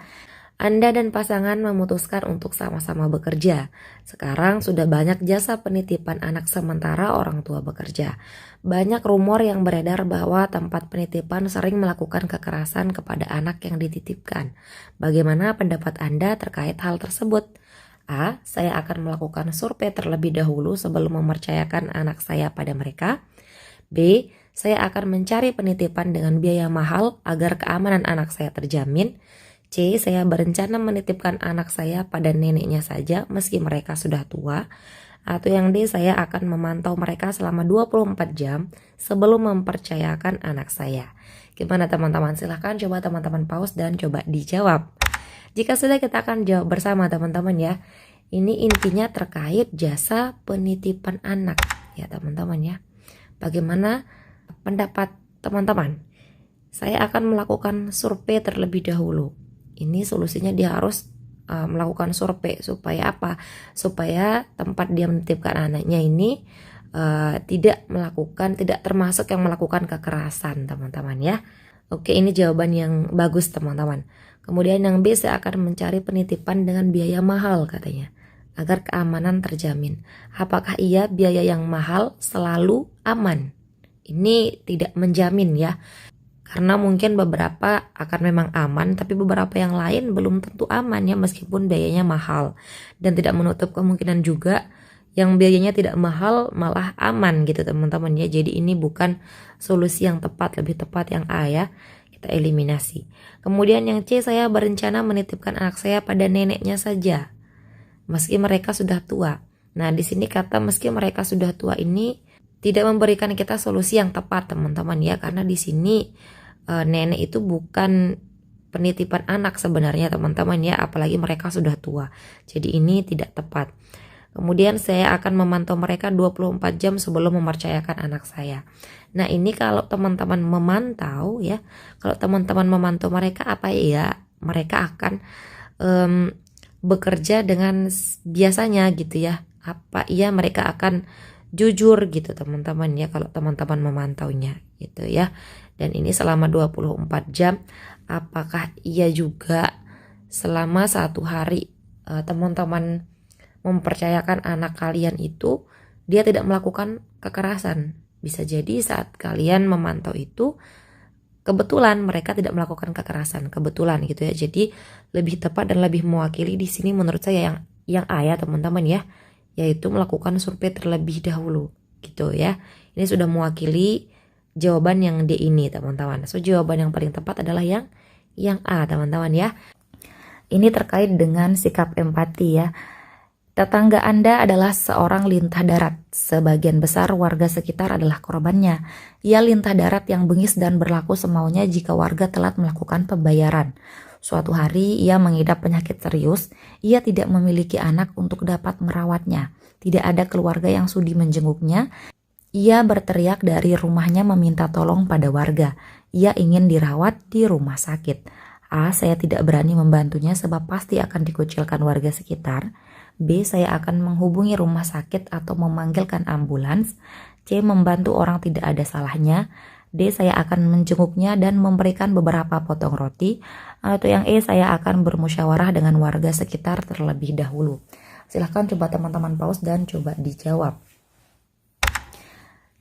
Anda dan pasangan memutuskan untuk sama-sama bekerja. Sekarang sudah banyak jasa penitipan anak sementara orang tua bekerja. Banyak rumor yang beredar bahwa tempat penitipan sering melakukan kekerasan kepada anak yang dititipkan. Bagaimana pendapat Anda terkait hal tersebut? A. Saya akan melakukan survei terlebih dahulu sebelum mempercayakan anak saya pada mereka. B. Saya akan mencari penitipan dengan biaya mahal agar keamanan anak saya terjamin. C. Saya berencana menitipkan anak saya pada neneknya saja meski mereka sudah tua. Atau yang D. Saya akan memantau mereka selama 24 jam sebelum mempercayakan anak saya. Gimana teman-teman? Silahkan coba teman-teman pause dan coba dijawab. Jika sudah, kita akan jawab bersama teman-teman ya. Ini intinya terkait jasa penitipan anak ya teman-teman ya. Bagaimana pendapat teman-teman? Saya akan melakukan survei terlebih dahulu. Ini solusinya dia harus melakukan survei supaya apa? Supaya tempat dia menitipkan anaknya ini tidak termasuk yang melakukan kekerasan teman-teman ya. Oke, ini jawaban yang bagus teman-teman. Kemudian yang B, saya akan mencari penitipan dengan biaya mahal katanya, agar keamanan terjamin. Apakah iya biaya yang mahal selalu aman? Ini tidak menjamin ya. Karena mungkin beberapa akan memang aman, tapi beberapa yang lain belum tentu aman ya, meskipun biayanya mahal. Dan tidak menutup kemungkinan juga yang biayanya tidak mahal malah aman gitu teman-teman ya. Jadi ini bukan solusi yang tepat, lebih tepat yang A ya. Kita eliminasi. Kemudian yang C, saya berencana menitipkan anak saya pada neneknya saja, meski mereka sudah tua. Nah di sini kata meski mereka sudah tua ini tidak memberikan kita solusi yang tepat teman-teman ya, karena di sini nenek itu bukan penitipan anak sebenarnya teman-teman ya, apalagi mereka sudah tua. Jadi ini tidak tepat. Kemudian saya akan memantau mereka 24 jam sebelum mempercayakan anak saya. Nah ini kalau teman-teman memantau ya, kalau teman-teman memantau mereka apa ya, mereka akan bekerja dengan biasanya gitu ya. Apa iya mereka akan jujur gitu teman-teman ya, kalau teman-teman memantaunya gitu ya. Dan ini selama 24 jam. Apakah iya juga selama 1 hari teman-teman mempercayakan anak kalian itu dia tidak melakukan kekerasan? Bisa jadi saat kalian memantau itu kebetulan mereka tidak melakukan kekerasan, kebetulan gitu ya. Jadi lebih tepat dan lebih mewakili di sini menurut saya yang A ya teman-teman ya, yaitu melakukan survei terlebih dahulu gitu ya. Ini sudah mewakili jawaban yang D ini teman-teman. So jawaban yang paling tepat adalah yang A teman-teman ya. Ini terkait dengan sikap empati ya. Tetangga Anda adalah seorang lintah darat. Sebagian besar warga sekitar adalah korbannya. Ia lintah darat yang bengis dan berlaku semaunya jika warga telat melakukan pembayaran. Suatu hari ia mengidap penyakit serius. Ia tidak memiliki anak untuk dapat merawatnya. Tidak ada keluarga yang sudi menjenguknya. Ia berteriak dari rumahnya meminta tolong pada warga. Ia ingin dirawat di rumah sakit. A. Saya tidak berani membantunya sebab pasti akan dikucilkan warga sekitar. B. Saya akan menghubungi rumah sakit atau memanggilkan ambulans. C. Membantu orang tidak ada salahnya. D. Saya akan menjenguknya dan memberikan beberapa potong roti. Atau yang E. Saya akan bermusyawarah dengan warga sekitar terlebih dahulu. Silahkan coba teman-teman pause dan coba dijawab.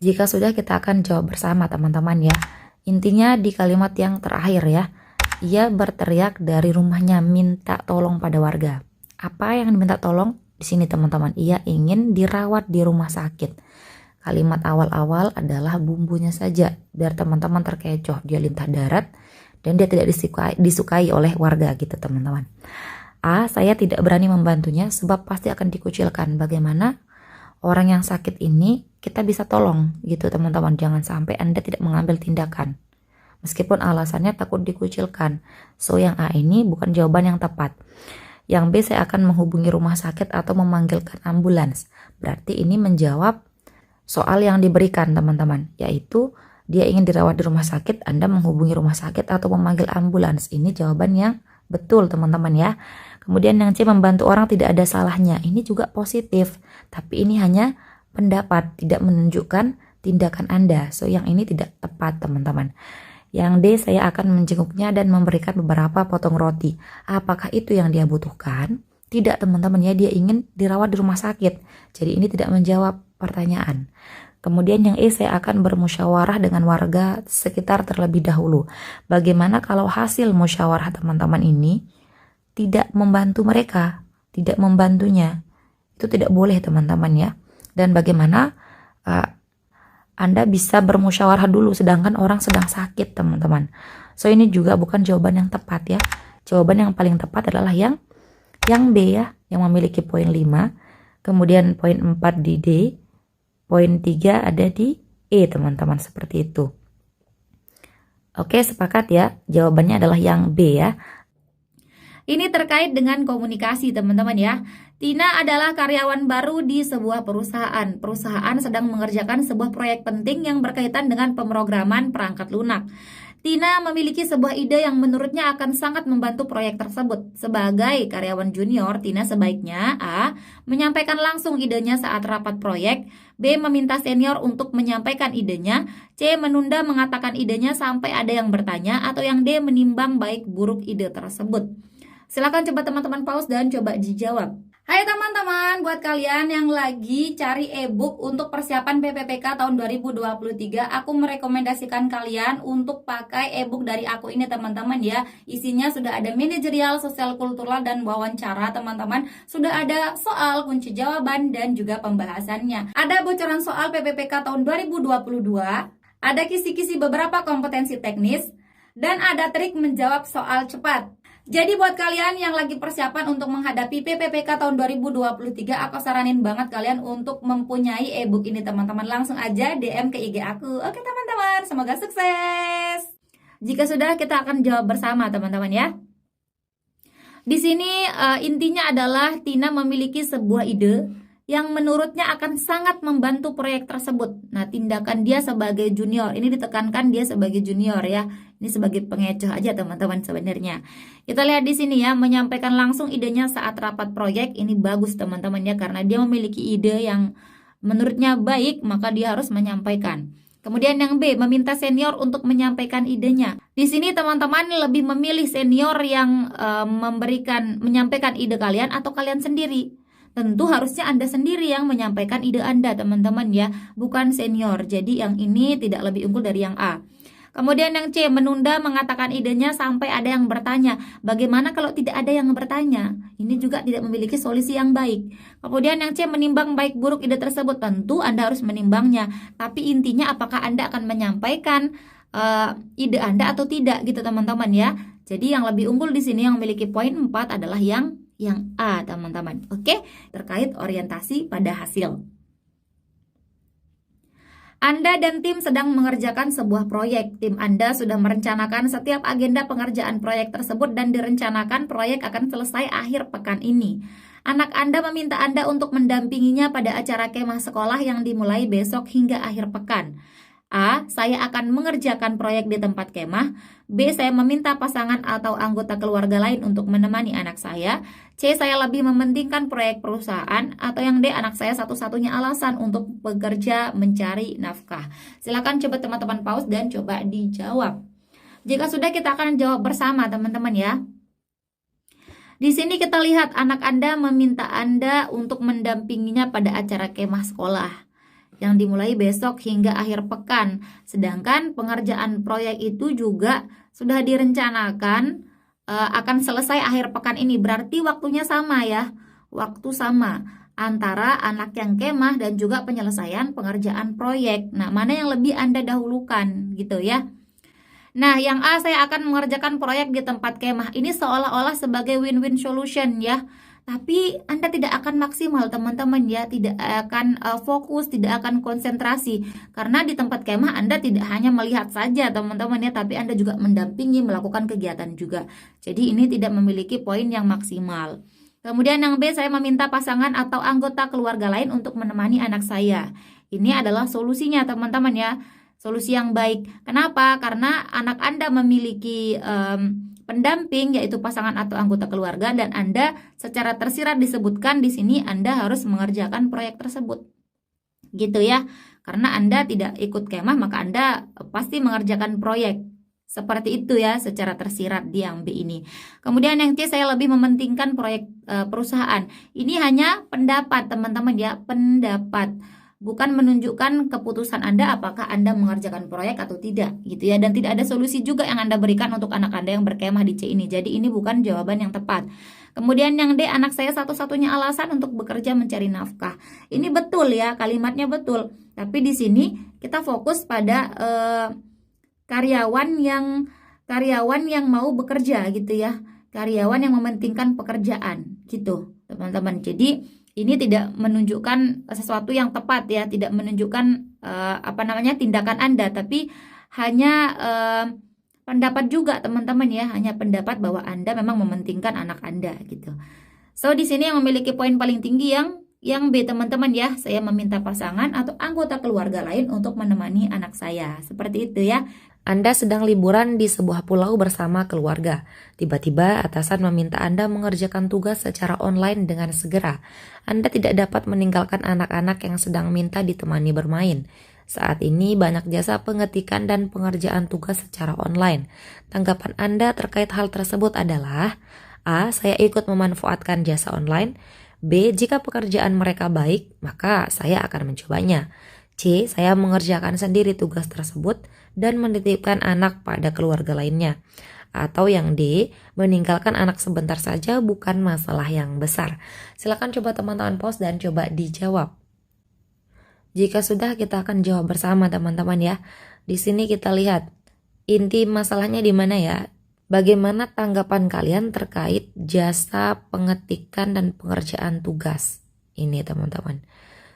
Jika sudah, kita akan jawab bersama teman-teman ya. Intinya di kalimat yang terakhir ya. Ia berteriak dari rumahnya minta tolong pada warga. Apa yang diminta tolong? Di sini teman-teman, ia ingin dirawat di rumah sakit. Kalimat awal-awal adalah bumbunya saja biar teman-teman terkecoh. Dia lintah darat dan dia tidak disukai oleh warga gitu teman-teman. A. Saya tidak berani membantunya sebab pasti akan dikucilkan. Bagaimana orang yang sakit ini kita bisa tolong gitu teman-teman. Jangan sampai Anda tidak mengambil tindakan meskipun alasannya takut dikucilkan. So yang A ini bukan jawaban yang tepat. Yang B, saya akan menghubungi rumah sakit atau memanggilkan ambulans. Berarti ini menjawab soal yang diberikan teman-teman, yaitu dia ingin dirawat di rumah sakit, Anda menghubungi rumah sakit atau memanggil ambulans. Ini jawaban yang betul teman-teman ya. Kemudian yang C, membantu orang tidak ada salahnya. Ini juga positif, tapi ini hanya pendapat, tidak menunjukkan tindakan Anda. So yang ini tidak tepat teman-teman. Yang D, saya akan menjenguknya dan memberikan beberapa potong roti. Apakah itu yang dia butuhkan? Tidak teman-teman ya, dia ingin dirawat di rumah sakit. Jadi ini tidak menjawab pertanyaan. Kemudian yang E, saya akan bermusyawarah dengan warga sekitar terlebih dahulu. Bagaimana kalau hasil musyawarah teman-teman ini tidak membantu mereka, tidak membantunya? Itu tidak boleh teman-teman ya. Dan bagaimana Anda bisa bermusyawarah dulu sedangkan orang sedang sakit teman-teman. So ini juga bukan jawaban yang tepat ya. Jawaban yang paling tepat adalah yang B ya, yang memiliki poin 5. Kemudian poin 4 di D, poin 3 ada di E teman-teman, seperti itu. Oke, sepakat ya, jawabannya adalah yang B ya. Ini terkait dengan komunikasi teman-teman ya. Tina adalah karyawan baru di sebuah perusahaan. Perusahaan sedang mengerjakan sebuah proyek penting yang berkaitan dengan pemrograman perangkat lunak. Tina memiliki sebuah ide yang menurutnya akan sangat membantu proyek tersebut. Sebagai karyawan junior, Tina sebaiknya A. menyampaikan langsung idenya saat rapat proyek, B. meminta senior untuk menyampaikan idenya, C. menunda mengatakan idenya sampai ada yang bertanya, atau yang D. menimbang baik buruk ide tersebut. Silakan coba teman-teman pause dan coba dijawab. Hai teman-teman, buat kalian yang lagi cari e-book untuk persiapan PPPK tahun 2023, aku merekomendasikan kalian untuk pakai e-book dari aku ini teman-teman ya. Isinya sudah ada manajerial, sosial kultural, dan wawancara teman-teman. Sudah ada soal, kunci jawaban, dan juga pembahasannya. Ada bocoran soal PPPK tahun 2022, ada kisi-kisi beberapa kompetensi teknis, dan ada trik menjawab soal cepat. Jadi buat kalian yang lagi persiapan untuk menghadapi PPPK tahun 2023, aku saranin banget kalian untuk mempunyai e-book ini teman-teman. Langsung aja DM ke IG aku. Oke teman-teman, semoga sukses. Jika sudah, kita akan jawab bersama teman-teman ya. Di sini intinya adalah Tina memiliki sebuah ide yang menurutnya akan sangat membantu proyek tersebut. Nah, tindakan dia sebagai junior, ini ditekankan dia sebagai junior ya. Ini sebagai pengecoh aja teman-teman sebenarnya. Kita lihat di sini ya, menyampaikan langsung idenya saat rapat proyek. Ini bagus teman-teman ya, karena dia memiliki ide yang menurutnya baik, maka dia harus menyampaikan. Kemudian yang B, meminta senior untuk menyampaikan idenya. Di sini teman-teman lebih memilih senior yang menyampaikan ide kalian atau kalian sendiri. Tentu harusnya Anda sendiri yang menyampaikan ide Anda teman-teman ya, bukan senior. Jadi yang ini tidak lebih unggul dari yang A. Kemudian yang C, menunda mengatakan idenya sampai ada yang bertanya. Bagaimana kalau tidak ada yang bertanya? Ini juga tidak memiliki solusi yang baik. Kemudian yang C, menimbang baik buruk ide tersebut. Tentu Anda harus menimbangnya. Tapi intinya apakah Anda akan menyampaikan ide Anda atau tidak gitu teman-teman ya. Jadi yang lebih unggul di sini yang memiliki poin 4 adalah yang A teman-teman. Oke, terkait orientasi pada hasil. Anda dan tim sedang mengerjakan sebuah proyek. Tim Anda sudah merencanakan setiap agenda pengerjaan proyek tersebut dan direncanakan proyek akan selesai akhir pekan ini. Anak Anda meminta Anda untuk mendampinginya pada acara kemah sekolah yang dimulai besok hingga akhir pekan. A. Saya akan mengerjakan proyek di tempat kemah. B. Saya meminta pasangan atau anggota keluarga lain untuk menemani anak saya. C. Saya lebih mementingkan proyek perusahaan. Atau yang D. Anak saya satu-satunya alasan untuk bekerja mencari nafkah. Silakan coba teman-teman pause dan coba dijawab. Jika sudah, kita akan jawab bersama teman-teman ya. Di sini kita lihat anak Anda meminta Anda untuk mendampinginya pada acara kemah sekolah yang dimulai besok hingga akhir pekan. Sedangkan pengerjaan proyek itu juga sudah direncanakan akan selesai akhir pekan ini. Berarti waktunya sama ya. Waktu sama antara anak yang kemah dan juga penyelesaian pengerjaan proyek. Nah, mana yang lebih Anda dahulukan gitu ya. Nah, yang A, saya akan mengerjakan proyek di tempat kemah. Ini seolah-olah sebagai win-win solution ya. Tapi Anda tidak akan maksimal teman-teman ya, tidak akan fokus, tidak akan konsentrasi. Karena di tempat kemah Anda tidak hanya melihat saja teman-teman ya, tapi Anda juga mendampingi, melakukan kegiatan juga. Jadi ini tidak memiliki poin yang maksimal. Kemudian yang B, saya meminta pasangan atau anggota keluarga lain untuk menemani anak saya. Ini adalah solusinya teman-teman ya, solusi yang baik. Kenapa? Karena anak Anda memiliki pendamping, yaitu pasangan atau anggota keluarga, dan Anda secara tersirat disebutkan di sini Anda harus mengerjakan proyek tersebut. Gitu ya. Karena Anda tidak ikut kemah, maka Anda pasti mengerjakan proyek. Seperti itu ya secara tersirat di yang B ini. Kemudian yang C, saya lebih mementingkan proyek perusahaan. Ini hanya pendapat teman-teman ya, pendapat. Bukan menunjukkan keputusan Anda apakah Anda mengerjakan proyek atau tidak gitu ya. Dan tidak ada solusi juga yang Anda berikan untuk anak Anda yang berkemah di C ini. Jadi ini bukan jawaban yang tepat. Kemudian yang D, anak saya satu-satunya alasan untuk bekerja mencari nafkah. Ini betul ya, kalimatnya betul. Tapi di sini kita fokus pada karyawan yang mau bekerja gitu ya, karyawan yang mementingkan pekerjaan gitu teman-teman. Jadi ini tidak menunjukkan sesuatu yang tepat ya, tidak menunjukkan tindakan Anda, tapi hanya pendapat juga teman-teman ya, hanya pendapat bahwa Anda memang mementingkan anak Anda gitu. So di sini yang memiliki poin paling tinggi yang B teman-teman ya, saya meminta pasangan atau anggota keluarga lain untuk menemani anak saya. Seperti itu ya. Anda sedang liburan di sebuah pulau bersama keluarga. Tiba-tiba atasan meminta Anda mengerjakan tugas secara online dengan segera. Anda tidak dapat meninggalkan anak-anak yang sedang minta ditemani bermain. Saat ini banyak jasa pengetikan dan pengerjaan tugas secara online. Tanggapan Anda terkait hal tersebut adalah: A. Saya ikut memanfaatkan jasa online. B. Jika pekerjaan mereka baik, maka saya akan mencobanya. C. Saya mengerjakan sendiri tugas tersebut dan menitipkan anak pada keluarga lainnya. Atau yang D, meninggalkan anak sebentar saja bukan masalah yang besar. Silakan coba teman-teman pause dan coba dijawab. Jika sudah, kita akan jawab bersama teman-teman ya. Di sini kita lihat inti masalahnya di mana ya. Bagaimana tanggapan kalian terkait jasa pengetikan dan pengerjaan tugas? Ini teman-teman.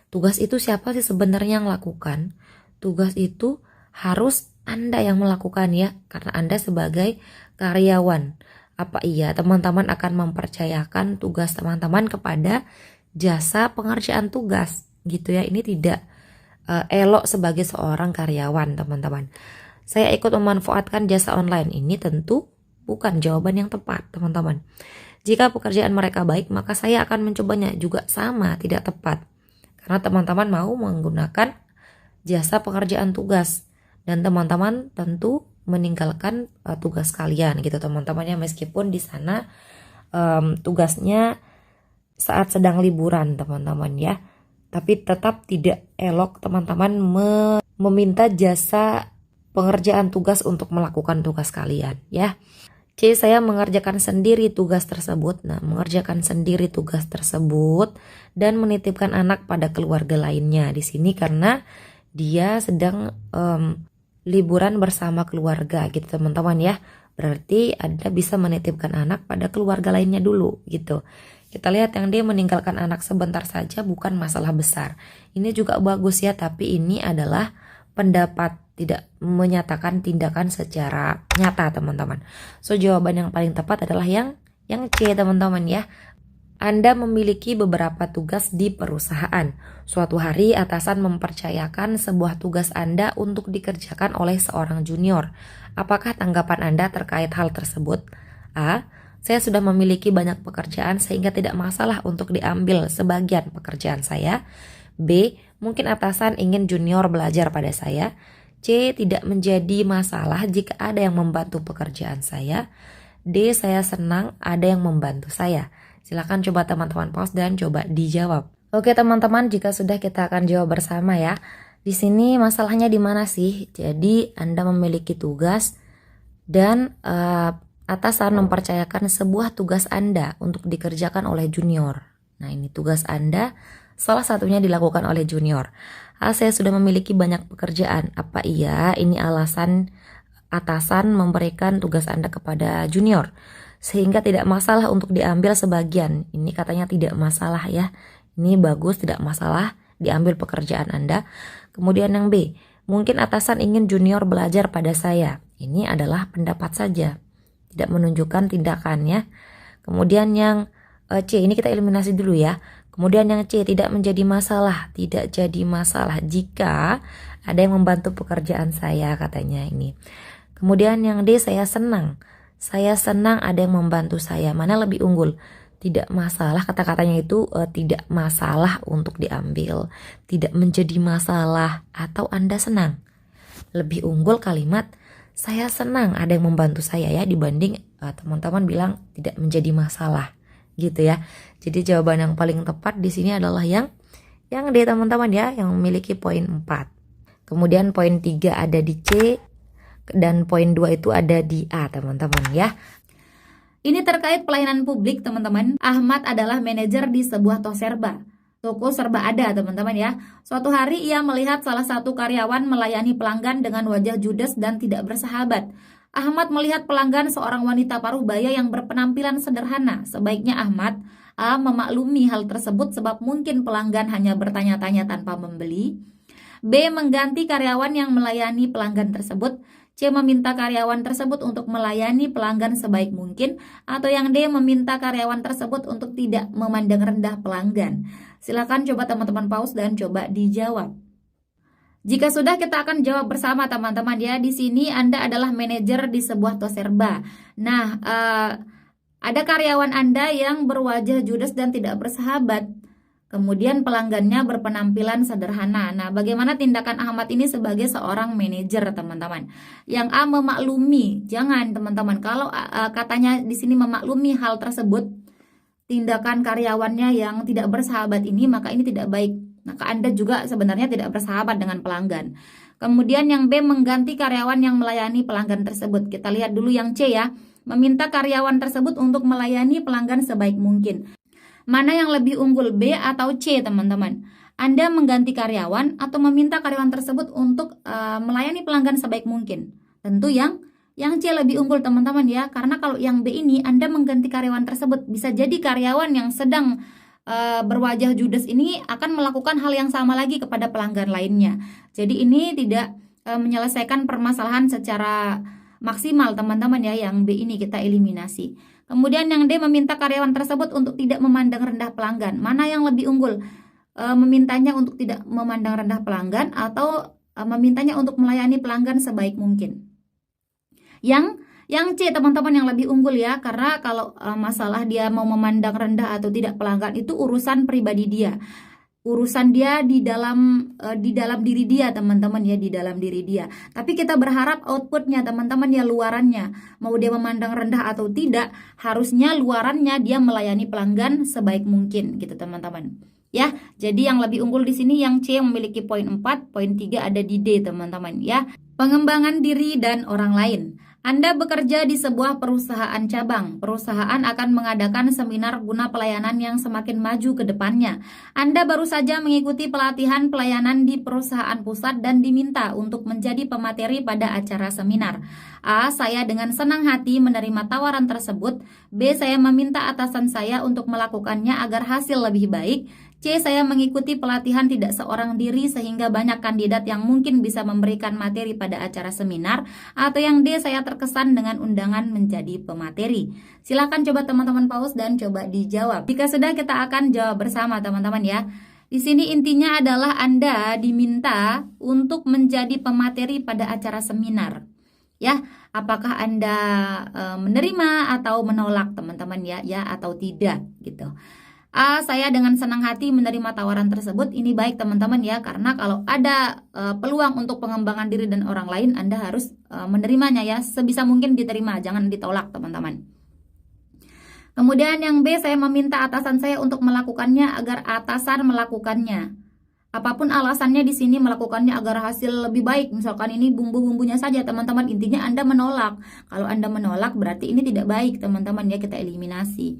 Tugas itu siapa sih sebenarnya yang lakukan? Tugas itu harus Anda yang melakukan ya, karena Anda sebagai karyawan. Apa iya teman-teman akan mempercayakan tugas teman-teman kepada jasa pengerjaan tugas gitu ya? Ini tidak elok sebagai seorang karyawan teman-teman. Saya ikut memanfaatkan jasa online, ini tentu bukan jawaban yang tepat teman-teman. Jika pekerjaan mereka baik, maka saya akan mencobanya, juga sama, tidak tepat. Karena teman-teman mau menggunakan jasa pekerjaan tugas dan teman-teman tentu meninggalkan tugas kalian gitu teman-teman ya, meskipun di sana tugasnya saat sedang liburan teman-teman ya, tapi tetap tidak elok teman-teman meminta jasa pengerjaan tugas untuk melakukan tugas kalian ya. C. Saya mengerjakan sendiri tugas tersebut. Nah, mengerjakan sendiri tugas tersebut dan menitipkan anak pada keluarga lainnya. Di sini karena dia sedang liburan bersama keluarga gitu teman-teman ya. Berarti Anda bisa menitipkan anak pada keluarga lainnya dulu gitu. Kita lihat yang dia meninggalkan anak sebentar saja bukan masalah besar. Ini juga bagus ya, tapi ini adalah pendapat, tidak menyatakan tindakan secara nyata teman-teman. So jawaban yang paling tepat adalah yang C teman-teman ya. Anda memiliki beberapa tugas di perusahaan. Suatu hari atasan mempercayakan sebuah tugas Anda untuk dikerjakan oleh seorang junior. Apakah tanggapan Anda terkait hal tersebut? A. Saya sudah memiliki banyak pekerjaan sehingga tidak masalah untuk diambil sebagian pekerjaan saya. B. Mungkin atasan ingin junior belajar pada saya. C. Tidak menjadi masalah jika ada yang membantu pekerjaan saya. D. Saya senang ada yang membantu saya. Silakan coba teman-teman pause dan coba dijawab. Oke teman-teman, jika sudah kita akan jawab bersama ya. Di sini masalahnya di mana sih? Jadi Anda memiliki tugas dan atasan mempercayakan sebuah tugas Anda untuk dikerjakan oleh junior. Nah ini tugas Anda, salah satunya dilakukan oleh junior. Saya sudah memiliki banyak pekerjaan. Apa iya ini alasan atasan memberikan tugas Anda kepada junior sehingga tidak masalah untuk diambil sebagian? Ini katanya tidak masalah ya. Ini bagus, tidak masalah diambil pekerjaan Anda. Kemudian yang B, mungkin atasan ingin junior belajar pada saya. Ini adalah pendapat saja, tidak menunjukkan tindakannya. Kemudian yang C, ini kita eliminasi dulu ya. Kemudian yang C, tidak menjadi masalah, tidak jadi masalah jika ada yang membantu pekerjaan saya katanya ini. Kemudian yang D, saya senang ada yang membantu saya. Mana lebih unggul? Tidak masalah, kata-katanya itu tidak masalah untuk diambil, tidak menjadi masalah, atau Anda senang. Lebih unggul kalimat saya senang ada yang membantu saya ya, dibanding teman-teman bilang tidak menjadi masalah gitu ya. Jadi jawaban yang paling tepat di sini adalah yang D teman-teman ya, yang memiliki poin 4. Kemudian poin 3 ada di C dan poin 2 itu ada di A teman-teman ya. Ini terkait pelayanan publik teman-teman. Ahmad adalah manajer di sebuah toko serba ada teman-teman ya. Suatu hari ia melihat salah satu karyawan melayani pelanggan dengan wajah judes dan tidak bersahabat. Ahmad melihat pelanggan seorang wanita parubaya yang berpenampilan sederhana. Sebaiknya Ahmad A. memaklumi hal tersebut sebab mungkin pelanggan hanya bertanya-tanya tanpa membeli. B. Mengganti karyawan yang melayani pelanggan tersebut. C. Meminta karyawan tersebut untuk melayani pelanggan sebaik mungkin. Atau yang D. Meminta karyawan tersebut untuk tidak memandang rendah pelanggan. Silakan coba teman-teman pause dan coba dijawab. Jika sudah, kita akan jawab bersama teman-teman ya. Di sini Anda adalah manajer di sebuah toserba. Nah, ada karyawan Anda yang berwajah judes dan tidak bersahabat. Kemudian pelanggannya berpenampilan sederhana. Nah, bagaimana tindakan Ahmad ini sebagai seorang manajer, teman-teman? Yang A. Memaklumi. Jangan, teman-teman. Kalau katanya di sini memaklumi hal tersebut, tindakan karyawannya yang tidak bersahabat ini, maka ini tidak baik. Maka Anda juga sebenarnya tidak bersahabat dengan pelanggan. Kemudian yang B. Mengganti karyawan yang melayani pelanggan tersebut. Kita lihat dulu yang C ya. Meminta karyawan tersebut untuk melayani pelanggan sebaik mungkin. Mana yang lebih unggul, B atau C teman-teman? Anda mengganti karyawan atau meminta karyawan tersebut untuk melayani pelanggan sebaik mungkin? Tentu yang C lebih unggul teman-teman ya. Karena kalau yang B ini Anda mengganti karyawan tersebut, bisa jadi karyawan yang sedang berwajah judes ini akan melakukan hal yang sama lagi kepada pelanggan lainnya. Jadi ini tidak menyelesaikan permasalahan secara maksimal teman-teman ya. Yang B ini kita eliminasi. Kemudian yang D. Meminta karyawan tersebut untuk tidak memandang rendah pelanggan. Mana yang lebih unggul? Memintanya untuk tidak memandang rendah pelanggan atau memintanya untuk melayani pelanggan sebaik mungkin? Yang C teman-teman yang lebih unggul ya. Karena kalau masalah dia mau memandang rendah atau tidak pelanggan itu urusan pribadi dia. Urusan dia di dalam diri dia teman-teman ya, di dalam diri dia. Tapi kita berharap outputnya teman-teman ya, luarannya, mau dia memandang rendah atau tidak, harusnya luarannya dia melayani pelanggan sebaik mungkin gitu teman-teman ya. Jadi yang lebih unggul di sini yang C yang memiliki poin 4, poin 3 ada di D teman-teman ya. Pengembangan diri dan orang lain. Anda bekerja di sebuah perusahaan cabang. Perusahaan akan mengadakan seminar guna pelayanan yang semakin maju ke depannya. Anda baru saja mengikuti pelatihan pelayanan di perusahaan pusat dan diminta untuk menjadi pemateri pada acara seminar. A. Saya dengan senang hati menerima tawaran tersebut. B. Saya meminta atasan saya untuk melakukannya agar hasil lebih baik. C. Saya mengikuti pelatihan tidak seorang diri sehingga banyak kandidat yang mungkin bisa memberikan materi pada acara seminar. Atau yang D. Saya terkesan dengan undangan menjadi pemateri. Silakan coba teman-teman pause dan coba dijawab. Jika sudah, kita akan jawab bersama teman-teman ya. Di sini intinya adalah Anda diminta untuk menjadi pemateri pada acara seminar. Ya, apakah Anda menerima atau menolak teman-teman ya atau tidak gitu. A. Saya dengan senang hati menerima tawaran tersebut. Ini baik teman-teman ya, karena kalau ada peluang untuk pengembangan diri dan orang lain, Anda harus menerimanya ya, sebisa mungkin diterima, jangan ditolak teman-teman. Kemudian yang B, saya meminta atasan saya untuk melakukannya agar atasan melakukannya. Apapun alasannya di sini, melakukannya agar hasil lebih baik. Misalkan ini bumbu-bumbunya saja teman-teman, intinya Anda menolak. Kalau Anda menolak berarti ini tidak baik teman-teman ya, kita eliminasi.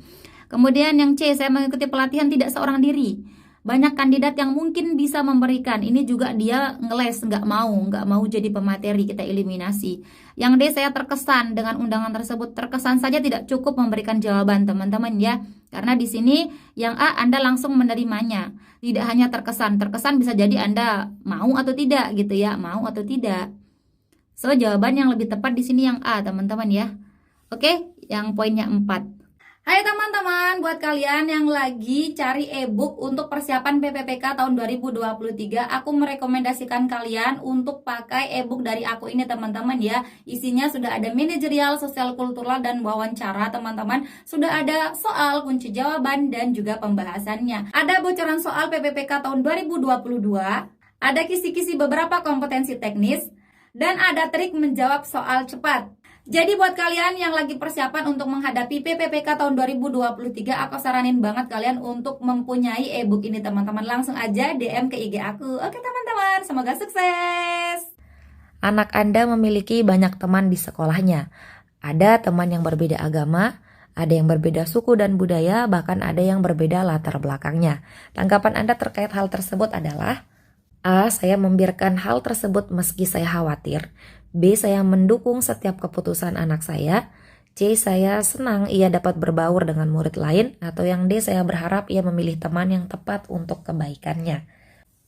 Kemudian yang C, saya mengikuti pelatihan tidak seorang diri. Banyak kandidat yang mungkin bisa memberikan. Ini juga dia ngeles, nggak mau jadi pemateri, kita eliminasi. Yang D, saya terkesan dengan undangan tersebut. Terkesan saja tidak cukup memberikan jawaban teman-teman ya. Karena di sini yang A, Anda langsung menerimanya. Tidak hanya terkesan bisa jadi Anda mau atau tidak gitu ya, mau atau tidak. So jawaban yang lebih tepat di sini yang A teman-teman ya. Oke, yang poinnya 4. Hai teman-teman, buat kalian yang lagi cari e-book untuk persiapan PPPK tahun 2023, aku merekomendasikan kalian untuk pakai e-book dari aku ini teman-teman ya. Isinya sudah ada manajerial, sosial kultural, dan wawancara teman-teman. Sudah ada soal, kunci jawaban, dan juga pembahasannya. Ada bocoran soal PPPK tahun 2022, ada kisi-kisi beberapa kompetensi teknis, Dan ada trik menjawab soal cepat. Jadi buat kalian yang lagi persiapan untuk menghadapi PPPK tahun 2023, aku saranin banget kalian untuk mempunyai ebook ini teman-teman. Langsung aja DM ke IG aku. Oke teman-teman, semoga sukses. Anak Anda memiliki banyak teman di sekolahnya. Ada teman yang berbeda agama, ada yang berbeda suku dan budaya, bahkan ada yang berbeda latar belakangnya. Tanggapan Anda terkait hal tersebut adalah: A. Saya membiarkan hal tersebut meski saya khawatir. B. Saya mendukung setiap keputusan anak saya. C. Saya senang ia dapat berbaur dengan murid lain. Atau yang D. Saya berharap ia memilih teman yang tepat untuk kebaikannya.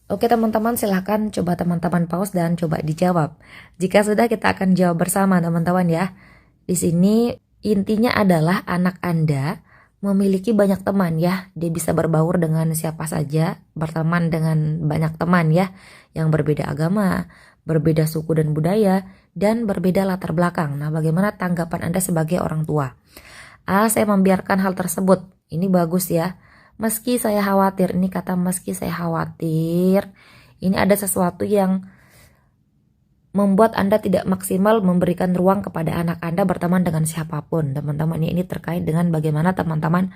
Oke teman-teman, silahkan coba teman-teman pause dan coba dijawab. Jika sudah, kita akan jawab bersama teman-teman ya. Di sini intinya adalah anak Anda memiliki banyak teman ya. Dia bisa berbaur dengan siapa saja, berteman dengan banyak teman ya, yang berbeda agama, berbeda suku dan budaya, dan berbeda latar belakang. Nah, bagaimana tanggapan Anda sebagai orang tua? A. Saya membiarkan hal tersebut. Ini bagus ya. Meski saya khawatir, ini kata meski saya khawatir. Ini ada sesuatu yang membuat Anda tidak maksimal memberikan ruang kepada anak Anda berteman dengan siapapun. Teman-teman, ini terkait dengan bagaimana teman-teman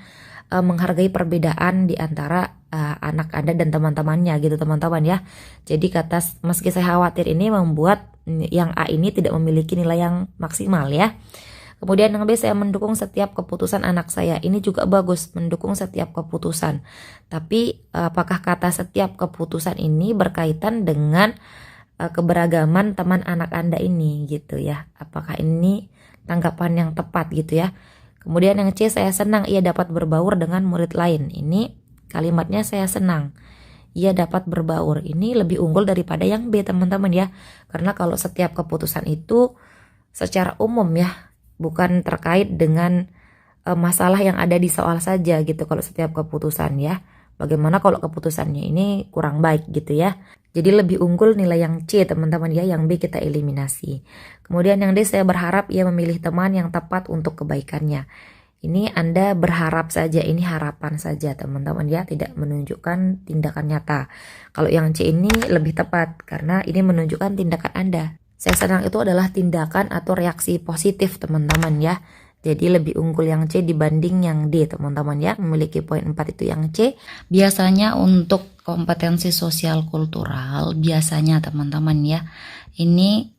menghargai perbedaan di antara anak Anda dan teman-temannya gitu teman-teman ya. Jadi kata meski saya khawatir ini membuat yang A ini tidak memiliki nilai yang maksimal ya. Kemudian yang B, saya mendukung setiap keputusan anak saya. Ini juga bagus, mendukung setiap keputusan. Tapi apakah kata setiap keputusan ini berkaitan dengan keberagaman teman anak Anda ini gitu ya? Apakah ini tanggapan yang tepat gitu ya? Kemudian yang C, saya senang ia dapat berbaur dengan murid lain. Ini kalimatnya saya senang ia dapat berbaur. Ini lebih unggul daripada yang B teman-teman ya. Karena kalau setiap keputusan itu secara umum ya, bukan terkait dengan masalah yang ada di soal saja gitu kalau setiap keputusan ya. Bagaimana kalau keputusannya ini kurang baik gitu ya. Jadi lebih unggul nilai yang C teman-teman ya, yang B kita eliminasi. Kemudian yang D, saya berharap ia memilih teman yang tepat untuk kebaikannya. Ini Anda berharap saja, ini harapan saja teman-teman ya, tidak menunjukkan tindakan nyata. Kalau yang C ini lebih tepat karena ini menunjukkan tindakan Anda. Saya senang itu adalah tindakan atau reaksi positif teman-teman ya. Jadi lebih unggul yang C dibanding yang D teman-teman ya. Memiliki poin 4 itu yang C. Biasanya untuk kompetensi sosial kultural, biasanya teman-teman ya, ini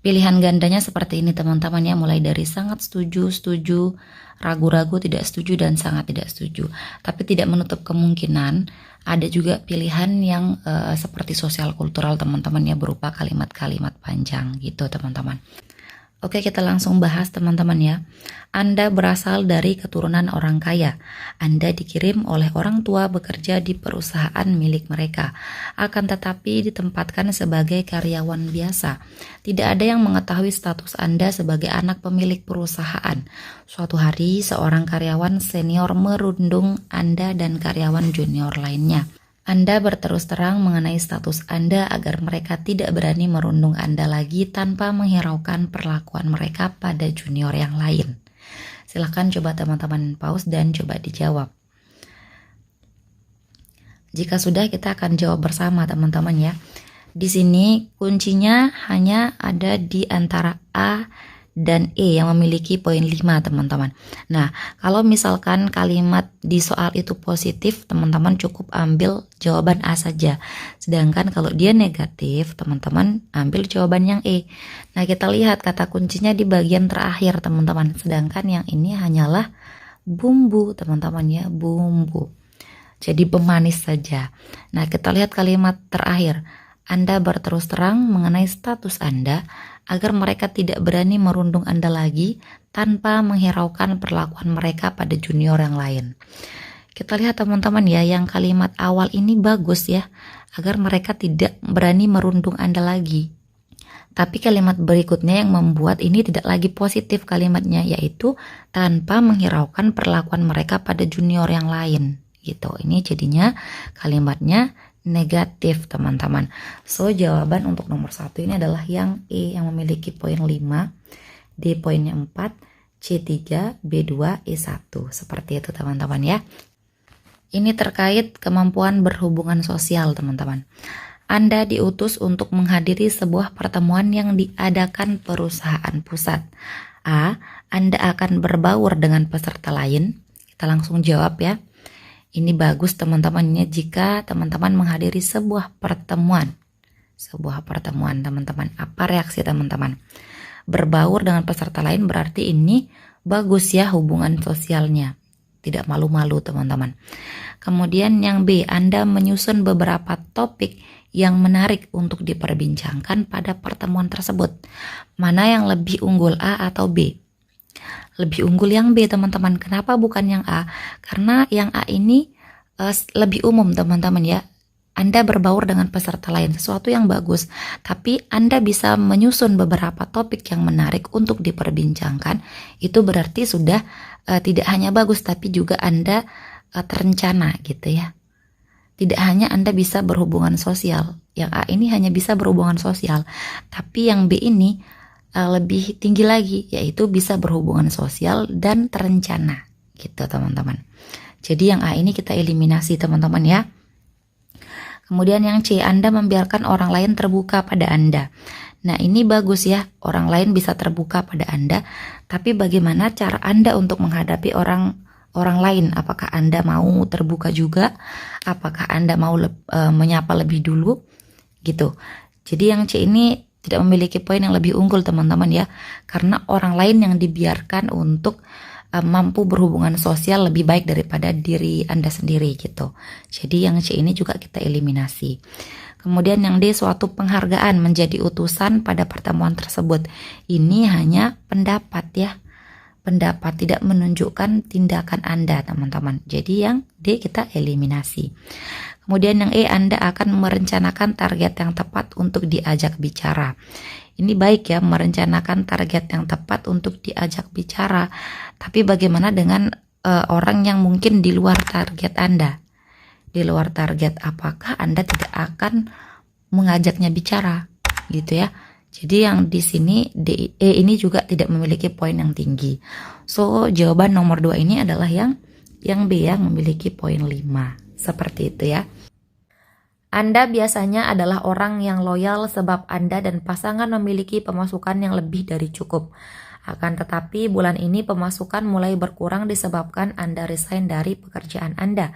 pilihan gandanya seperti ini teman-teman ya. Mulai dari sangat setuju, setuju, ragu-ragu, tidak setuju, dan sangat tidak setuju. Tapi tidak menutup kemungkinan ada juga pilihan yang seperti sosial kultural teman-teman ya, berupa kalimat-kalimat panjang gitu teman-teman. Oke, kita langsung bahas teman-teman ya. Anda berasal dari keturunan orang kaya. Anda dikirim oleh orang tua bekerja di perusahaan milik mereka. Akan tetapi ditempatkan sebagai karyawan biasa. Tidak ada yang mengetahui status Anda sebagai anak pemilik perusahaan. Suatu hari seorang karyawan senior merundung Anda dan karyawan junior lainnya. Anda berterus terang mengenai status Anda agar mereka tidak berani merundung Anda lagi tanpa menghiraukan perlakuan mereka pada junior yang lain. Silahkan coba teman-teman pause dan coba dijawab. Jika sudah, kita akan jawab bersama teman-teman ya. Di sini kuncinya hanya ada di antara A dan E yang memiliki poin 5 teman-teman. Nah, kalau misalkan kalimat di soal itu positif, teman-teman cukup ambil jawaban A saja. Sedangkan kalau dia negatif, teman-teman ambil jawaban yang E. Nah, kita lihat kata kuncinya di bagian terakhir teman-teman. Sedangkan yang ini hanyalah bumbu teman-teman ya, bumbu. Jadi pemanis saja. Nah, kita lihat kalimat terakhir. Anda berterus terang mengenai status Anda agar mereka tidak berani merundung Anda lagi tanpa menghiraukan perlakuan mereka pada junior yang lain. Kita lihat teman-teman ya, yang kalimat awal ini bagus ya, agar mereka tidak berani merundung Anda lagi. Tapi kalimat berikutnya yang membuat ini tidak lagi positif kalimatnya, yaitu tanpa menghiraukan perlakuan mereka pada junior yang lain. Gitu. Ini jadinya kalimatnya negatif teman-teman. So jawaban untuk nomor 1 ini adalah yang E yang memiliki poin 5, D poinnya 4, C3, B2, E1. Seperti itu teman-teman ya. Ini terkait kemampuan berhubungan sosial teman-teman. Anda diutus untuk menghadiri sebuah pertemuan yang diadakan perusahaan pusat. A. Anda akan berbaur dengan peserta lain. Kita langsung jawab ya. Ini bagus teman-temannya jika teman-teman menghadiri sebuah pertemuan. Sebuah pertemuan teman-teman. Apa reaksi teman-teman? Berbaur dengan peserta lain berarti ini bagus ya hubungan sosialnya. Tidak malu-malu teman-teman. Kemudian yang B, Anda menyusun beberapa topik yang menarik untuk diperbincangkan pada pertemuan tersebut. Mana yang lebih unggul, A atau B? Lebih unggul yang B teman-teman. Kenapa bukan yang A? Karena yang A ini lebih umum teman-teman ya. Anda berbaur dengan peserta lain, sesuatu yang bagus. Tapi Anda bisa menyusun beberapa topik yang menarik untuk diperbincangkan. Itu berarti sudah tidak hanya bagus, tapi juga Anda terencana gitu ya. Tidak hanya Anda bisa berhubungan sosial. Yang A ini hanya bisa berhubungan sosial. Tapi yang B ini lebih tinggi lagi, yaitu bisa berhubungan sosial dan terencana. Gitu teman-teman. Jadi yang A ini kita eliminasi teman-teman ya. Kemudian yang C, Anda membiarkan orang lain terbuka pada Anda. Nah ini bagus ya, orang lain bisa terbuka pada Anda. Tapi bagaimana cara Anda untuk menghadapi orang lain? Apakah Anda mau terbuka juga? Apakah Anda mau menyapa lebih dulu? Gitu. Jadi yang C ini tidak memiliki poin yang lebih unggul teman-teman ya. Karena orang lain yang dibiarkan untuk mampu berhubungan sosial lebih baik daripada diri Anda sendiri gitu. Jadi yang C ini juga kita eliminasi. Kemudian yang D, suatu penghargaan menjadi utusan pada pertemuan tersebut. Ini hanya pendapat ya. Pendapat, tidak menunjukkan tindakan Anda teman-teman. Jadi yang D kita eliminasi. Kemudian yang E, Anda akan merencanakan target yang tepat untuk diajak bicara. Ini baik ya, merencanakan target yang tepat untuk diajak bicara. Tapi bagaimana dengan orang yang mungkin di luar target Anda? Di luar target, apakah Anda tidak akan mengajaknya bicara? Gitu ya. Jadi yang di sini D, E ini juga tidak memiliki poin yang tinggi. So, jawaban nomor 2 ini adalah yang B yang memiliki poin 5. Seperti itu ya. Anda biasanya adalah orang yang loyal sebab Anda dan pasangan memiliki pemasukan yang lebih dari cukup. Akan tetapi bulan ini pemasukan mulai berkurang disebabkan Anda resign dari pekerjaan Anda.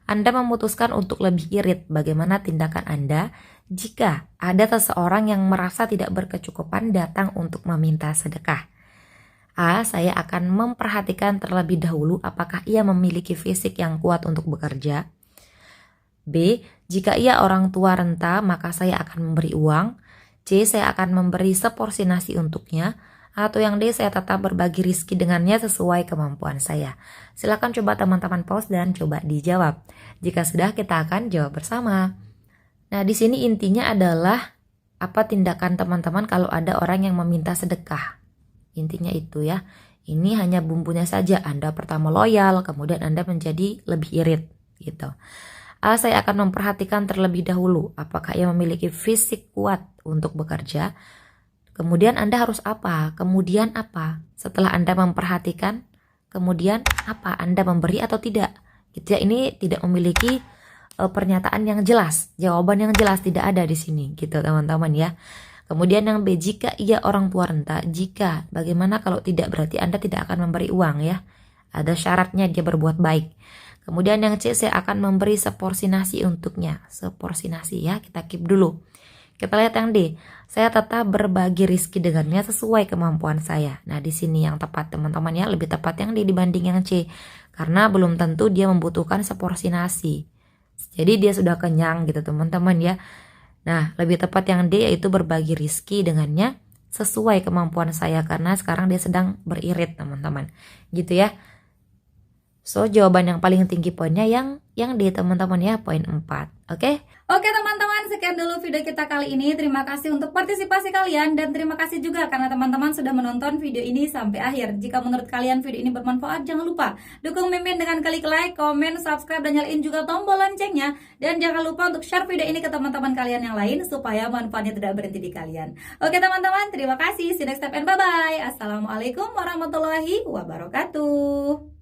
Anda memutuskan untuk lebih irit. Bagaimana tindakan Anda jika ada seseorang yang merasa tidak berkecukupan datang untuk meminta sedekah? A. Saya akan memperhatikan terlebih dahulu apakah ia memiliki fisik yang kuat untuk bekerja. B. Jika ia orang tua renta, maka saya akan memberi uang. C. Saya akan memberi seporsi nasi untuknya. Atau yang D, saya tetap berbagi rezeki dengannya sesuai kemampuan saya. Silakan coba teman-teman pause dan coba dijawab. Jika sudah, kita akan jawab bersama. Nah, di sini intinya adalah apa tindakan teman-teman kalau ada orang yang meminta sedekah. Intinya itu ya. Ini hanya bumbunya saja. Anda pertama loyal, kemudian Anda menjadi lebih irit gitu. A. Saya akan memperhatikan terlebih dahulu apakah ia memiliki fisik kuat untuk bekerja. Kemudian Anda harus apa? Kemudian apa? Setelah Anda memperhatikan, kemudian apa? Anda memberi atau tidak? Gitu ya, ini tidak memiliki pernyataan yang jelas, jawaban yang jelas tidak ada di sini, gitu teman-teman ya. Kemudian yang B, jika ia orang tua renta, jika, bagaimana kalau tidak? Berarti Anda tidak akan memberi uang ya. Ada syaratnya dia berbuat baik. Kemudian yang C, saya akan memberi seporsi nasi untuknya. Seporsi nasi ya, kita keep dulu. Kita lihat yang D, saya tetap berbagi rezeki dengannya sesuai kemampuan saya. Nah di sini yang tepat teman-teman ya, lebih tepat yang D dibanding yang C. Karena belum tentu dia membutuhkan seporsi nasi. Jadi dia sudah kenyang gitu teman-teman ya. Nah lebih tepat yang D, yaitu berbagi rezeki dengannya sesuai kemampuan saya. Karena sekarang dia sedang beririt teman-teman. Gitu ya. So jawaban yang paling tinggi poinnya yang D teman-teman ya, poin 4. Oke? Oke teman-teman, sekian dulu video kita kali ini. Terima kasih untuk partisipasi kalian dan terima kasih juga karena teman-teman sudah menonton video ini sampai akhir. Jika menurut kalian video ini bermanfaat, jangan lupa dukung Mimin dengan klik like, komen, subscribe, dan nyalain juga tombol loncengnya. Dan jangan lupa untuk share video ini ke teman-teman kalian yang lain supaya manfaatnya tidak berhenti di kalian. Oke teman-teman, terima kasih. See you next time and bye-bye. Assalamualaikum warahmatullahi wabarakatuh.